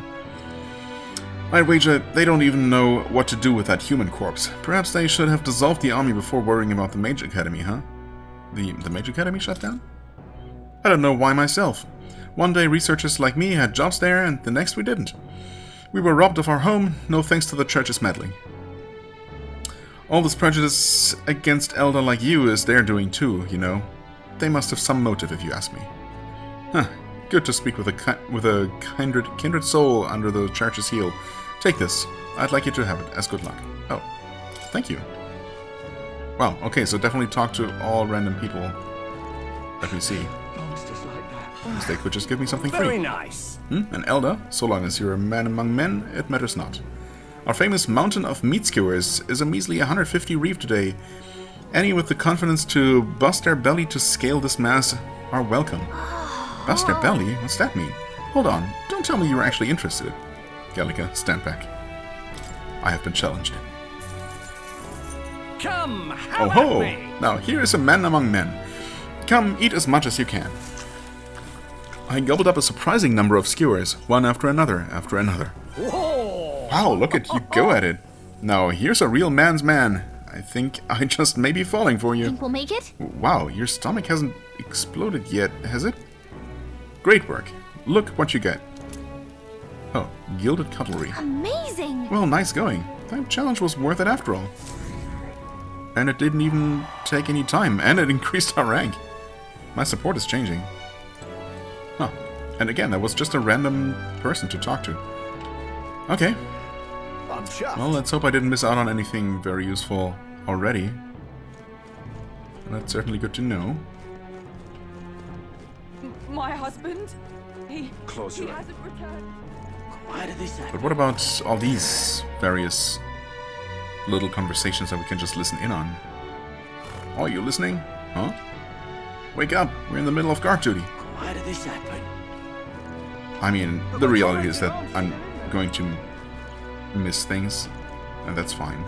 I'd wager they don't even know what to do with that human corpse. Perhaps they should have dissolved the army before worrying about the Mage Academy, huh? The Mage Academy shut down? I don't know why myself. One day researchers like me had jobs there, and the next we didn't. We were robbed of our home, no thanks to the church's meddling. All this prejudice against Elder like you is their doing too, you know. They must have some motive, if you ask me. Huh. Good to speak with a kindred soul under the church's heel. Take this. I'd like you to have it, as good luck. Oh, thank you. Wow, okay, so definitely talk to all random people that we see. Monsters like that. They could just give me something free. Very nice. An elder, so long as you're a man among men, it matters not. Our famous mountain of meat skewers is a measly 150 reeve today. Any with the confidence to bust their belly to scale this mass are welcome. Bust their belly? What's that mean? Hold on, don't tell me you're actually interested. Gallica, stand back. I have been challenged. Come, Oh ho! Now here is a man among men. Come, eat as much as you can. I gobbled up a surprising number of skewers, one after another, after another. Whoa. Wow, look at you go at it. Now, here's a real man's man. I think I just may be falling for you. Think we'll make it? Wow, your stomach hasn't exploded yet, has it? Great work. Look what you get. Oh, gilded cutlery. Amazing! Well, nice going. That challenge was worth it after all. And it didn't even take any time, and it increased our rank. My support is changing. Huh. And again, that was just a random person to talk to. Okay. Well, let's hope I didn't miss out on anything very useful already. That's certainly good to know. My husband? He Closer. hasn't returned. Why did this happen? But what about all these various little conversations that we can just listen in on? Oh, are you listening? Huh? Wake up! We're in the middle of guard duty. Why did this happen? I mean, the reality is that I'm going to miss things, and that's fine.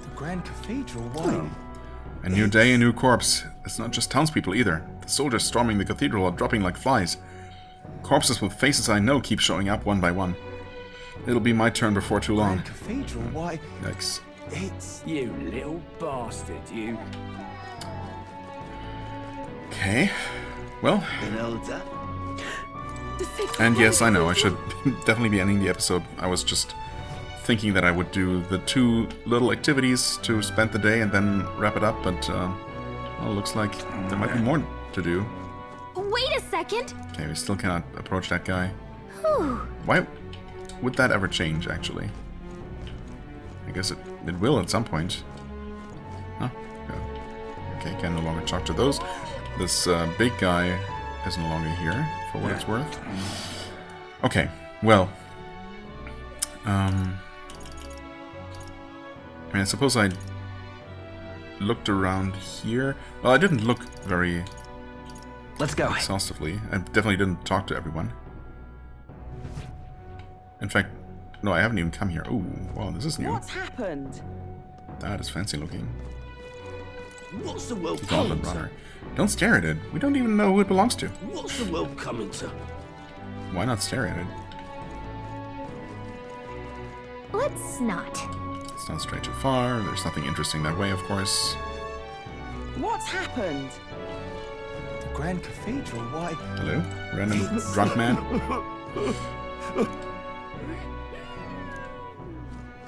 The Grand Cathedral, why? A new day, a new corpse. It's not just townspeople either. The soldiers storming the cathedral are dropping like flies. Corpses with faces I know keep showing up one by one. It'll be my turn before too long. Grand Cathedral, why? Yikes. It's... You little bastard, you. Okay. Well. Been older. And yes, I know, I should definitely be ending the episode. I was just thinking that I would do the 2 little activities to spend the day and then wrap it up, but well, looks like there might be more to do. Wait a second! Okay, we still cannot approach that guy. Whew. Why would that ever change, actually? I guess it will at some point. Huh? Yeah. Okay, can no longer talk to those. This big guy is no longer here, for what it's worth. Okay, well. I mean, I suppose I looked around here. Well, I didn't look very... Let's go. Exhaustively. I definitely didn't talk to everyone. In fact, no, I haven't even come here. Ooh, wow, this is new. What's happened? That is fancy looking. What's the world Gauntlet coming to? runner. Don't stare at it. We don't even know who it belongs to. What's the world coming to? Why not stare at it? Let's not. It's not stray too far. There's nothing interesting that way, of course. What's happened? The Grand Cathedral, why? Hello? Random drunk man?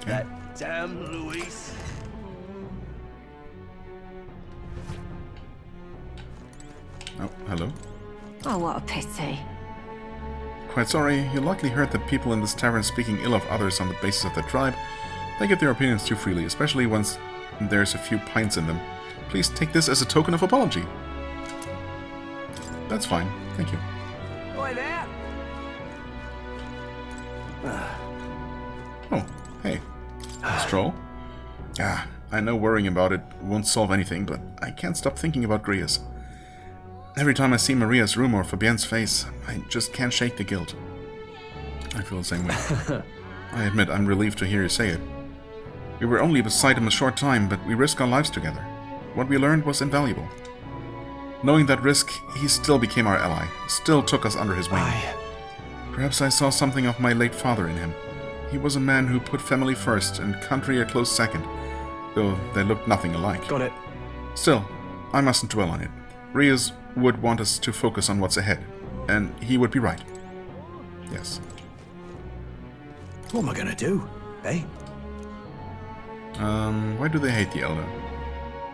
That damn Luis. Oh, hello. Oh, what a pity. Quite sorry, you likely heard that people in this tavern speaking ill of others on the basis of their tribe. They give their opinions too freely, especially once there's a few pints in them. Please take this as a token of apology. That's fine, thank you. Oi there! Oh, hey. Stroll? Ah, I know worrying about it won't solve anything, but I can't stop thinking about Grias. Every time I see Maria's room or Fabienne's face, I just can't shake the guilt. I feel the same way. I admit I'm relieved to hear you say it. We were only beside him a short time, but we risked our lives together. What we learned was invaluable. Knowing that risk, he still became our ally, still took us under his wing. Perhaps I saw something of my late father in him. He was a man who put family first and country a close second, though they looked nothing alike. Got it. Still, I mustn't dwell on it. Rias would want us to focus on what's ahead, and he would be right. Yes. What am I gonna do, eh? Why do they hate the Elder?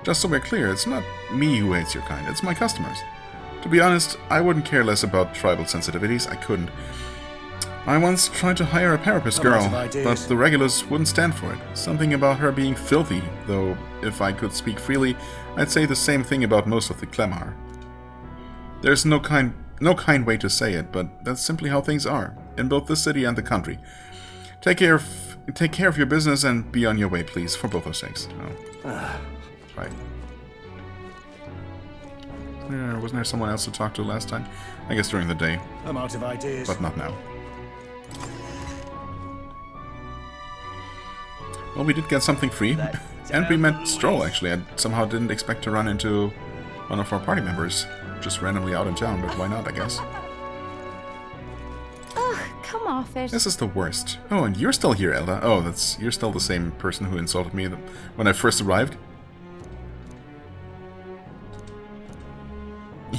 Just so we're clear, it's not me who hates your kind, it's my customers. To be honest, I wouldn't care less about tribal sensitivities, I couldn't. I once tried to hire a Parapus girl, but the regulars wouldn't stand for it. Something about her being filthy, though if I could speak freely, I'd say the same thing about most of the Clemar. There's no kind way to say it, but that's simply how things are, in both the city and the country. Take care of your business and be on your way, please, for both our sakes. Oh. Right. Wasn't there someone else to talk to last time? I guess during the day. I'm out of ideas. But not now. Well, we did get something free. And we met Stroll, actually. I somehow didn't expect to run into one of our party members. Just randomly out in town, but why not, I guess. Ugh, come off it. This is the worst. Oh, and you're still here, Elda. Oh, you're still the same person who insulted me when I first arrived.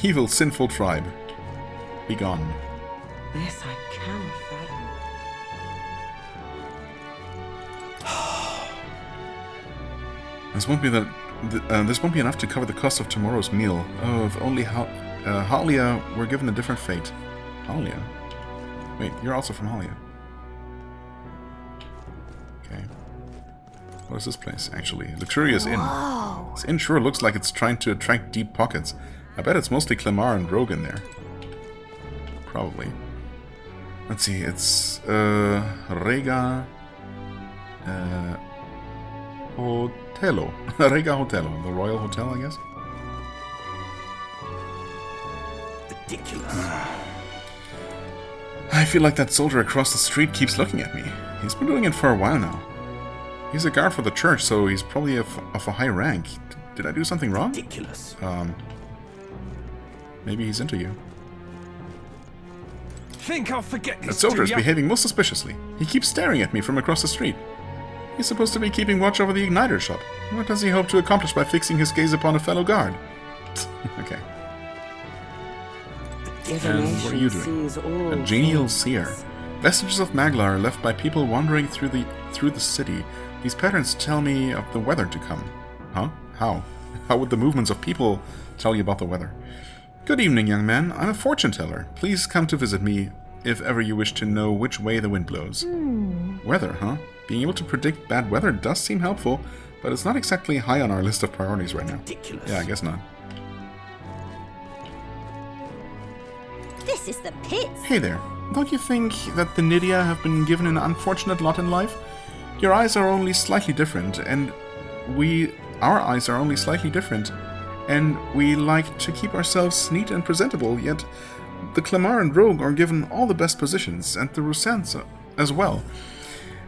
Evil, sinful tribe. Be gone. This I can fathom. This won't be enough to cover the cost of tomorrow's meal. Oh, if only Halia were given a different fate. Halia? Wait, you're also from Halia. Okay. What is this place, actually? Luxurious Inn. This inn sure looks like it's trying to attract deep pockets. I bet it's mostly Clemar and Rogue in there. Probably. Let's see, it's Rega Hotelo. Rega Hotelo, the Royal Hotel, I guess. Ridiculous. I feel like that soldier across the street keeps looking at me. He's been doing it for a while now. He's a guard for the church, so he's probably of a high rank. Did I do something wrong? Ridiculous. Maybe he's into you. Think I'll forget That this, soldier is do ya? behaving most suspiciously. He keeps staring at me from across the street. He's supposed to be keeping watch over the igniter shop. What does he hope to accomplish by fixing his gaze upon a fellow guard? Okay. And what are you doing? A genial seer. Vestiges of Magla are left by people wandering through the city. These patterns tell me of the weather to come. Huh? How? How would the movements of people tell you about the weather? Good evening, young man. I'm a fortune teller. Please come to visit me if ever you wish to know which way the wind blows. Weather, huh? Being able to predict bad weather does seem helpful, but it's not exactly high on our list of priorities right now. Ridiculous. Yeah, I guess not. This is the pits. Hey there. Don't you think that the Nydia have been given an unfortunate lot in life? Your eyes are only slightly different, and our eyes are only slightly different, and we like to keep ourselves neat and presentable, yet the Clamar and Rogue are given all the best positions, and the Rusans as well.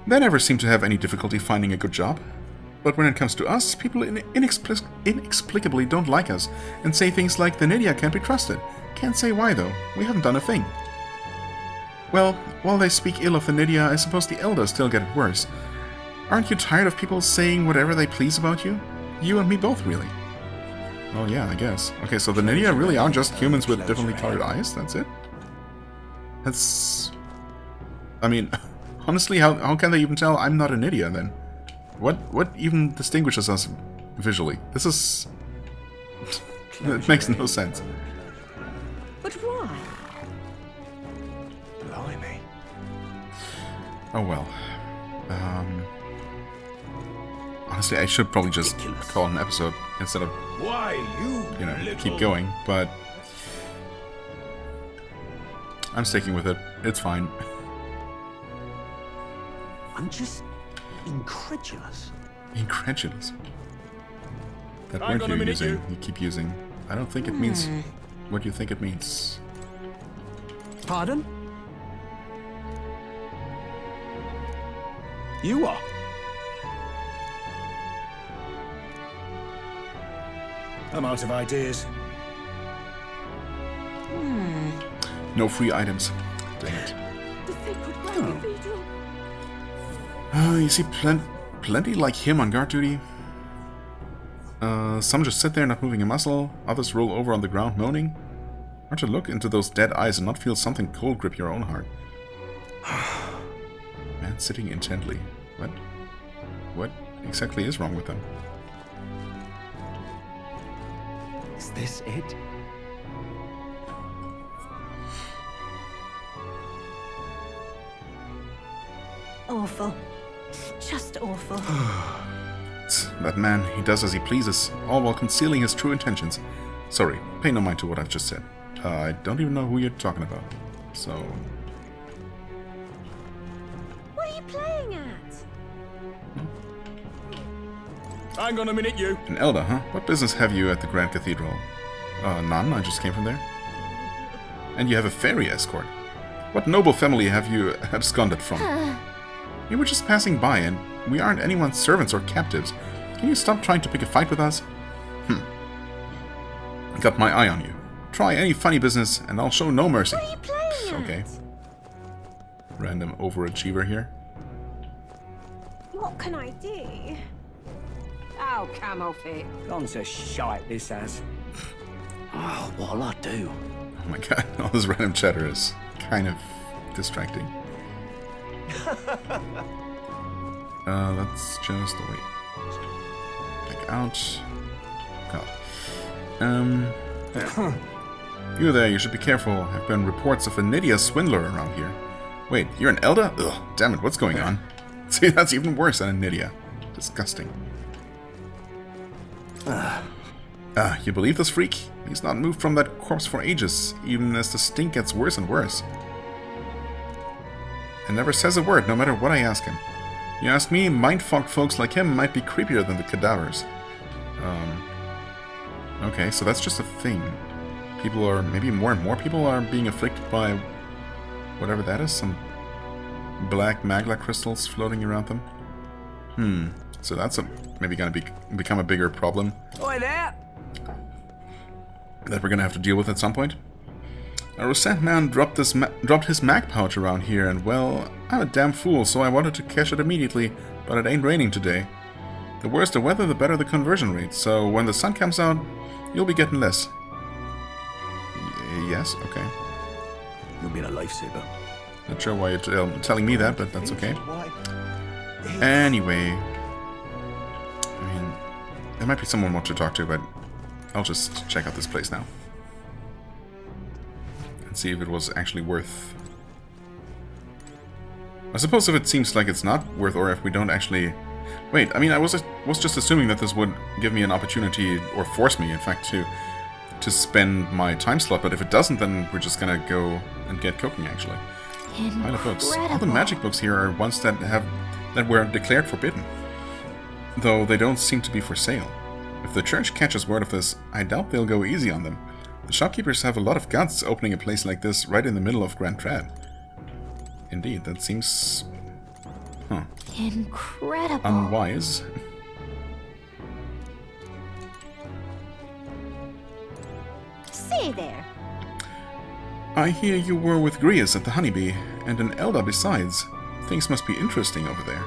They never seem to have any difficulty finding a good job. But when it comes to us, people inexplicably don't like us, and say things like the Nydia can't be trusted. Can't say why though, we haven't done a thing. Well, while they speak ill of the Nydia, I suppose the Eldar still get it worse. Aren't you tired of people saying whatever they please about you? You and me both, really. Oh yeah, I guess. Okay, so the Nydia really are just humans with differently colored eyes? That's it? That's... I mean, honestly, how can they even tell I'm not a Nydia, then? What even distinguishes us visually? This is... it makes no sense. But why? Blimey. Oh well. Honestly, I should probably just call it an episode instead of, Why you know, little... keep going, but I'm sticking with it. It's fine. I'm just incredulous. Incredulous. That Hang word on a you're minute, using, you keep using. I don't think it means what you think it means. Pardon? You are. I'm out of ideas. No free items. Dang it. The sacred Grand Cathedral. You see plenty like him on guard duty. Some just sit there not moving a muscle, others roll over on the ground moaning. Hard to look into those dead eyes and not feel something cold grip your own heart. Man sitting intently. What exactly is wrong with them? Is this it? Awful. Just awful. That man, he does as he pleases, all while concealing his true intentions. Sorry, pay no mind to what I've just said. I don't even know who you're talking about. So... What are you playing at? Hang on a minute, you. An Elder, huh? What business have you at the Grand Cathedral? None, I just came from there. And you have a fairy escort. What noble family have you absconded from? We were just passing by, and we aren't anyone's servants or captives. Can you stop trying to pick a fight with us? Got my eye on you. Try any funny business, and I'll show no mercy. What are you playing Okay. at? Random overachiever here. What can I do? Oh, come off it. Gone to shite this has. Oh, what'll I do? Oh my god, all this random chatter is kind of distracting. Let's just wait. Back out. God. There. You there, you should be careful. There have been reports of a Nydia swindler around here. Wait, you're an Elder? Ugh, damn it, what's going on? See, that's even worse than a Nydia. Disgusting. You believe this freak? He's not moved from that corpse for ages, even as the stink gets worse and worse. And never says a word, no matter what I ask him. You ask me, mind-fogged folks like him might be creepier than the cadavers. Okay, so that's just a thing. people are, maybe more and more people are being afflicted by whatever that is, some black magla crystals floating around them. So that's maybe going to become a bigger problem. Oi there! That we're going to have to deal with at some point. A Rosette man dropped his mag pouch around here, and well, I'm a damn fool, so I wanted to cash it immediately, but it ain't raining today. The worse the weather, the better the conversion rate, so when the sun comes out, you'll be getting less. Yes, okay. You'll be a lifesaver. Not sure why you're telling me that, but that's okay. Anyway, I mean, there might be someone more to talk to, but I'll just check out this place now. And see if it was actually worth... I suppose if it seems like it's not worth, or if we don't actually... Wait, I mean, I was just assuming that this would give me an opportunity, or force me, in fact, to spend my time slot, but if it doesn't, then we're just gonna go and get cooking, actually. Pile of books. All the magic books here are ones that were declared forbidden, though they don't seem to be for sale. If the church catches word of this, I doubt they'll go easy on them. The shopkeepers have a lot of guts opening a place like this right in the middle of Grand Trad. Indeed, that seems... Incredible. Unwise. Say there. I hear you were with Grius at the Honeybee, and an Elder besides. Things must be interesting over there.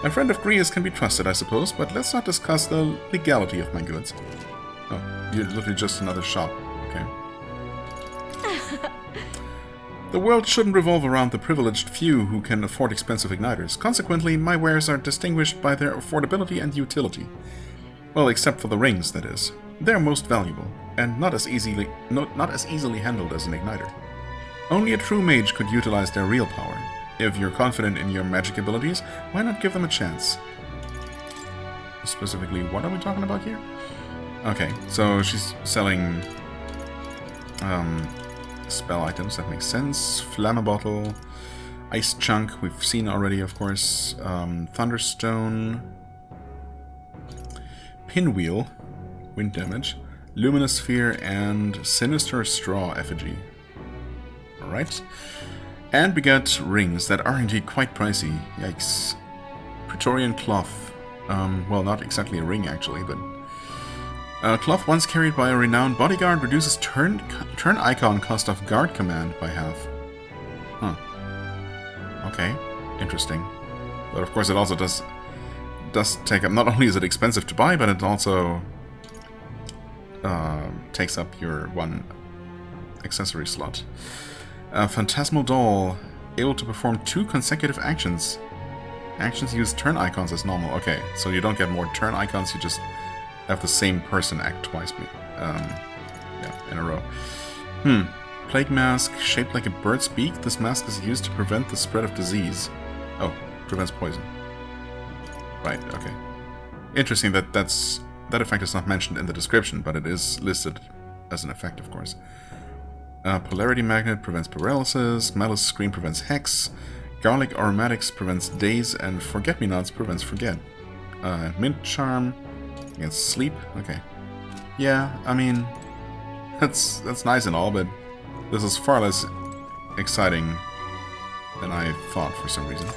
A friend of Grius can be trusted, I suppose, but let's not discuss the legality of my goods. Oh, you're literally just another shop. Okay. The world shouldn't revolve around the privileged few who can afford expensive igniters. Consequently, my wares are distinguished by their affordability and utility. Well, except for the rings, that is. They're most valuable, and not as easily handled as an igniter. Only a true mage could utilize their real power. If you're confident in your magic abilities, why not give them a chance? Specifically, what are we talking about here? Okay, so she's selling spell items, that makes sense. Flamma Bottle, Ice Chunk, we've seen already, of course. Thunderstone, Pinwheel, wind damage, Luminous Sphere, and Sinister Straw effigy. Alright. And we got rings that are indeed quite pricey. Yikes. Praetorian Cloth. Well, not exactly a ring, actually, but... cloth once carried by a renowned bodyguard reduces turn icon cost of guard command by half. Huh. Okay. Interesting. But of course it also does take up... Not only is it expensive to buy, but it also... takes up your one accessory slot. Phantasmal Doll, able to perform 2 consecutive actions. Actions use turn icons as normal. Okay, so you don't get more turn icons, you just have the same person act twice in a row. Plague Mask, shaped like a bird's beak. This mask is used to prevent the spread of disease. Oh, prevents poison. Right, okay. Interesting that that effect is not mentioned in the description, but it is listed as an effect, of course. Polarity Magnet prevents paralysis, Malice Scream prevents hex, Garlic Aromatics prevents daze, and Forget-Me-Nots prevents forget. Mint Charm against sleep, okay. Yeah, I mean, that's nice and all, but this is far less exciting than I thought for some reason.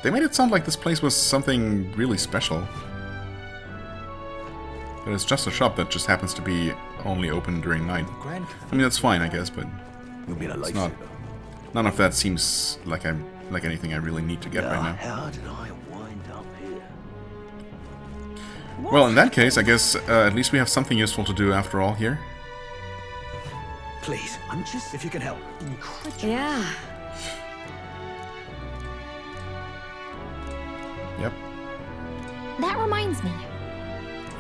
They made it sound like this place was something really special. But it's just a shop that just happens to be only open during night. I mean, that's fine, I guess, but it's not. None of that seems like anything I really need to get right now. How did I wind up here? Well, in that case, I guess at least we have something useful to do after all here. Please, I'm just if you can help. Yeah. Yep. That reminds me.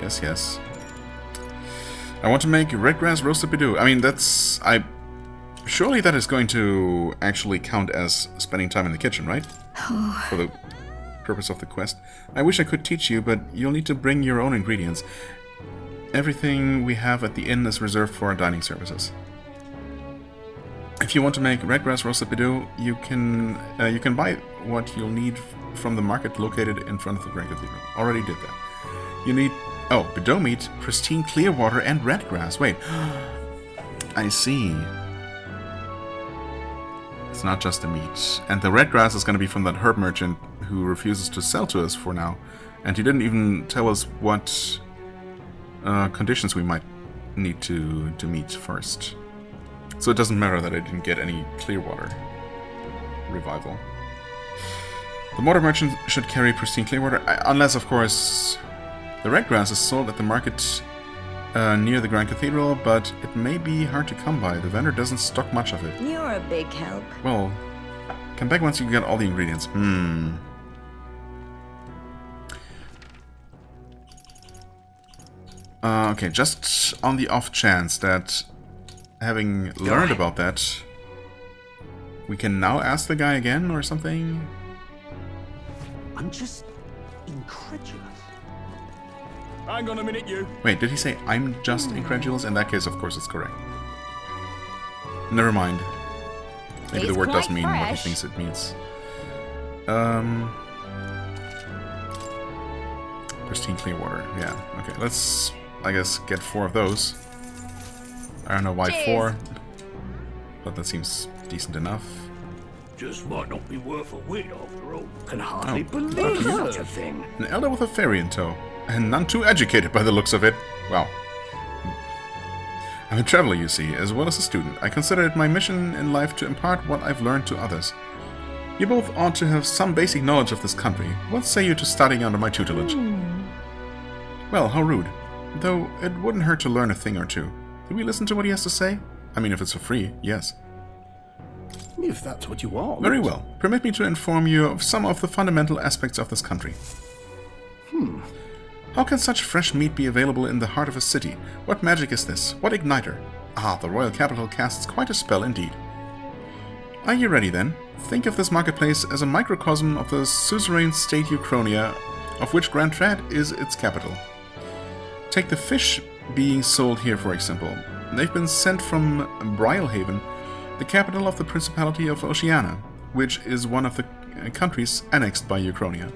Yes, yes. I want to make red grass roasted bidou. I mean, that's... Surely that is going to actually count as spending time in the kitchen, right? For the purpose of the quest. I wish I could teach you, but you'll need to bring your own ingredients. Everything we have at the inn is reserved for our dining services. If you want to make red grass roasted bidou, you can buy what you'll need from the market located in front of the Grand Cathedral. Already did that. You need Oh, Bedeau meat, pristine clear water, and red grass. Wait. I see. It's not just the meat. And the red grass is going to be from that herb merchant who refuses to sell to us for now. And he didn't even tell us what conditions we might need to meet first. So it doesn't matter that I didn't get any clear water revival. The water merchant should carry pristine clear water, unless, of course, the red grass is sold at the market near the Grand Cathedral, but it may be hard to come by. The vendor doesn't stock much of it. You're a big help. Well, come back once you get all the ingredients. Okay, just on the off chance that, having learned about that, we can now ask the guy again or something? I'm just incredulous. Hang on a minute, you. Wait, did he say I'm just incredulous? In that case, of course, it's correct. Never mind. Maybe the word does mean what he thinks it means. Pristine clear water. Yeah, okay, let's, I guess, get 4 of those. I don't know why 4, but that seems decent enough. Just might not be worth a wit after all. Can hardly believe such a thing. An elder with a fairy in tow, and none too educated by the looks of it. Wow. I'm a traveler, you see, as well as a student. I consider it my mission in life to impart what I've learned to others. You both ought to have some basic knowledge of this country. What say you to studying under my tutelage? Well, how rude. Though it wouldn't hurt to learn a thing or two. Do we listen to what he has to say? I mean, if it's for free, yes. If that's what you want. Very well. Permit me to inform you of some of the fundamental aspects of this country. How can such fresh meat be available in the heart of a city? What magic is this? What igniter? Ah, the royal capital casts quite a spell indeed. Are you ready then? Think of this marketplace as a microcosm of the suzerain state Uchronia, of which Grand Trad is its capital. Take the fish being sold here, for example. They've been sent from Brylehaven, the capital of the Principality of Oceania, which is one of the countries annexed by Uchronia.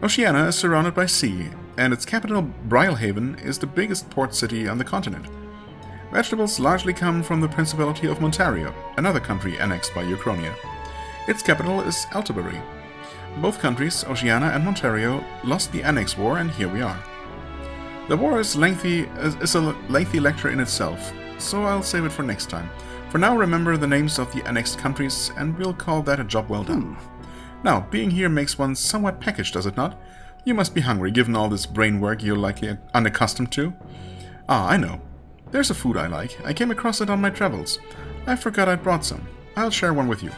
Oceania is surrounded by sea, and its capital, Brylehaven, is the biggest port city on the continent. Vegetables largely come from the Principality of Montario, another country annexed by Uchronia. Its capital is Altabury. Both countries, Oceania and Montario, lost the Annex War, and here we are. The war is a lengthy lecture in itself, so I'll save it for next time. For now, remember the names of the annexed countries, and we'll call that a job well done. Now, being here makes one somewhat peckish, does it not? You must be hungry, given all this brain work you're likely unaccustomed to. Ah, I know. There's a food I like. I came across it on my travels. I forgot I'd brought some. I'll share one with you.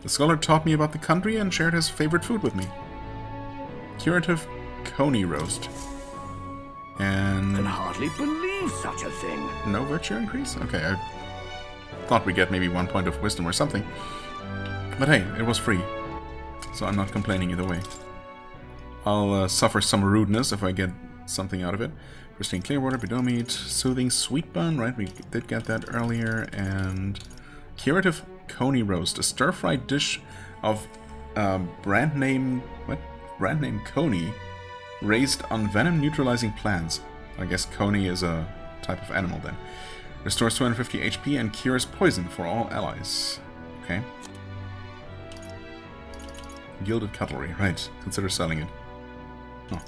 The scholar taught me about the country and shared his favorite food with me. Curative coney roast. And... Can hardly believe such a thing. No virtue increase? Okay, I thought we'd get maybe 1 point of wisdom or something. But hey, it was free. So I'm not complaining either way. I'll suffer some rudeness if I get something out of it. Pristine Clearwater, Bedeau meat, Soothing Sweet Bun, right? We did get that earlier. And Curative Coney Roast, a stir-fried dish of brand name coney, raised on venom-neutralizing plants. I guess coney is a type of animal then. Restores 250 HP and cures poison for all allies. Okay. Gilded cutlery, right. Consider selling it. Oh.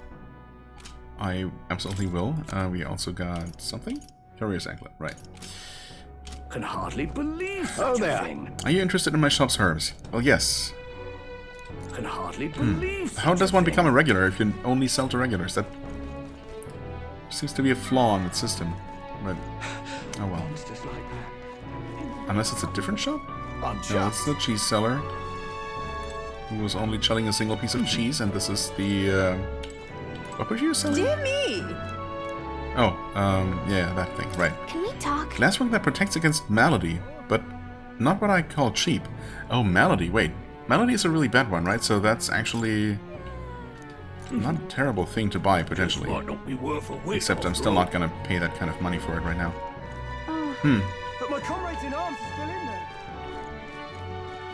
I absolutely will. We also got something? Curious anklet, right. Can hardly believe such a thing. Are you interested in my shop's herbs? Well, yes. Can hardly believe How does one become a regular if you only sell to regulars? That seems to be a flaw in the system. But, oh well. Unless it's a different shop? No, it's the cheese seller, who was only selling a single piece of cheese, and this is the, what were you selling? Dear me! Oh, yeah, that thing, right. Can we talk? Glasswork that protects against malady, but not what I call cheap. Oh, malady, wait. Malady is a really bad one, right? So that's actually not a terrible thing to buy, potentially. Might not be worth a wit Except I'm still not gonna pay that kind of money for it right now. But my comrades in arms are still in there.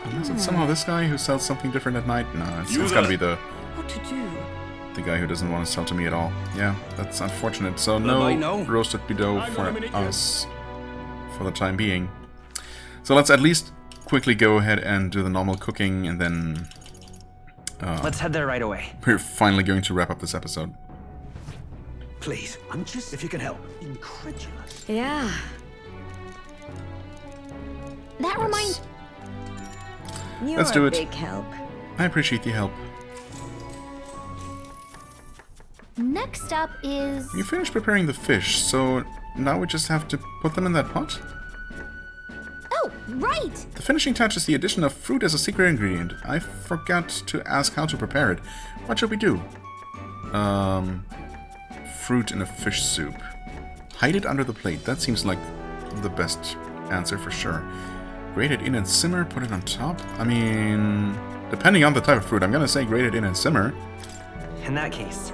Unless it's somehow this guy who sells something different at night? No, it's gotta be the... What to do? The guy who doesn't want to sell to me at all. Yeah, that's unfortunate. So I no know. roasted bidou I'm for gonna minute you. us for the time being. So let's at least quickly go ahead and do the normal cooking, and then Let's head there right away. we're finally going to wrap up this episode. Please, I'm just, if you can help, incredulous. Yeah. That reminds... You're Let's do a it. big help. I appreciate the help. Next up is... You finished preparing the fish, so now we just have to put them in that pot? Oh, right! The finishing touch is the addition of fruit as a secret ingredient. I forgot to ask how to prepare it. What should we do? Fruit in a fish soup. Hide it under the plate. That seems like the best answer for sure. Grate it in and simmer, put it on top? I mean, depending on the type of fruit, I'm gonna say grate it in and simmer. In that case,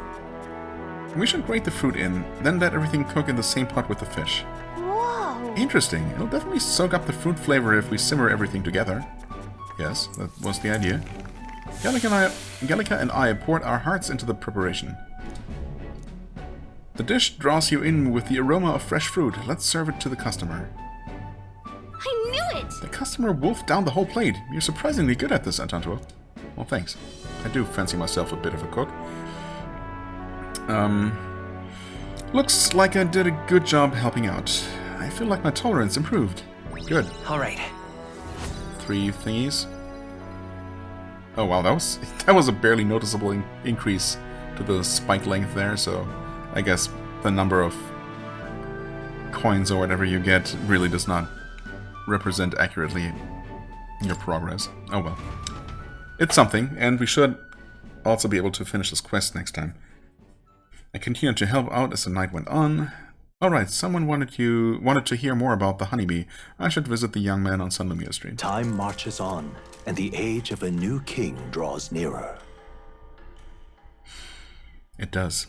We should grate the fruit in, then let everything cook in the same pot with the fish. Whoa! Interesting. It'll definitely soak up the fruit flavor if we simmer everything together. Yes, that was the idea. Gallica and I poured our hearts into the preparation. The dish draws you in with the aroma of fresh fruit. Let's serve it to the customer. I knew it! The customer wolfed down the whole plate. You're surprisingly good at this, Antanto. Well, thanks. I do fancy myself a bit of a cook. Looks like I did a good job helping out. I feel like my tolerance improved. Good. all right. 3 thingies. Oh wow, that was a barely noticeable increase to the spike length there, so I guess the number of coins or whatever you get really does not represent accurately your progress. Oh well. It's something, and we should also be able to finish this quest next time. I continued to help out as the night went on. Alright, someone wanted to hear more about the honeybee. I should visit the young man on San Lumiere Street. Time marches on, and the age of a new king draws nearer. It does.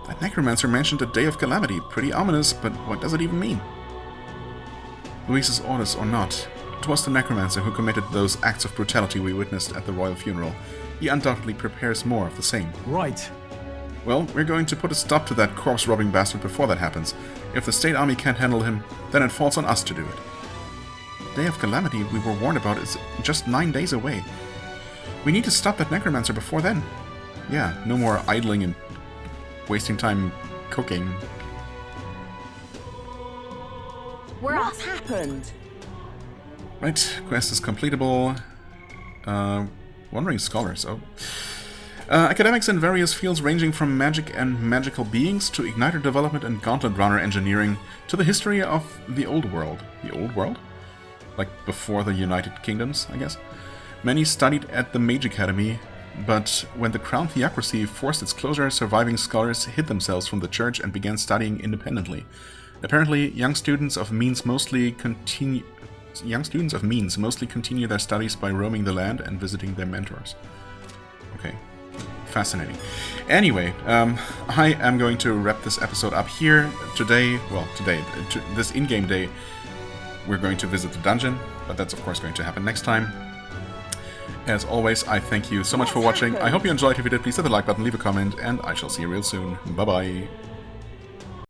That necromancer mentioned a day of calamity. Pretty ominous, but what does it even mean? Louise's orders or not, it was the necromancer who committed those acts of brutality we witnessed at the royal funeral. He undoubtedly prepares more of the same. Right. Well, we're going to put a stop to that corpse-robbing bastard before that happens. If the state army can't handle him, then it falls on us to do it. Day of calamity we were warned about is just 9 days away. We need to stop that necromancer before then. Yeah, no more idling and wasting time cooking. What's happened? Right, quest is completable. Wandering Scholars, oh. Academics in various fields ranging from magic and magical beings to igniter development and gauntlet runner engineering to the history of the old world. The old world? Like before the United Kingdoms, I guess? Many studied at the Mage Academy, but when the Crown Theocracy forced its closure, surviving scholars hid themselves from the church and began studying independently. Apparently, young students of means mostly continue their studies by roaming the land and visiting their mentors. Okay, fascinating. Anyway, I am going to wrap this episode up here. This in-game day, we're going to visit the dungeon, but that's of course going to happen next time. As always, I thank you so much for watching. I hope you enjoyed. If you did, please hit the like button, leave a comment, and I shall see you real soon. Bye-bye.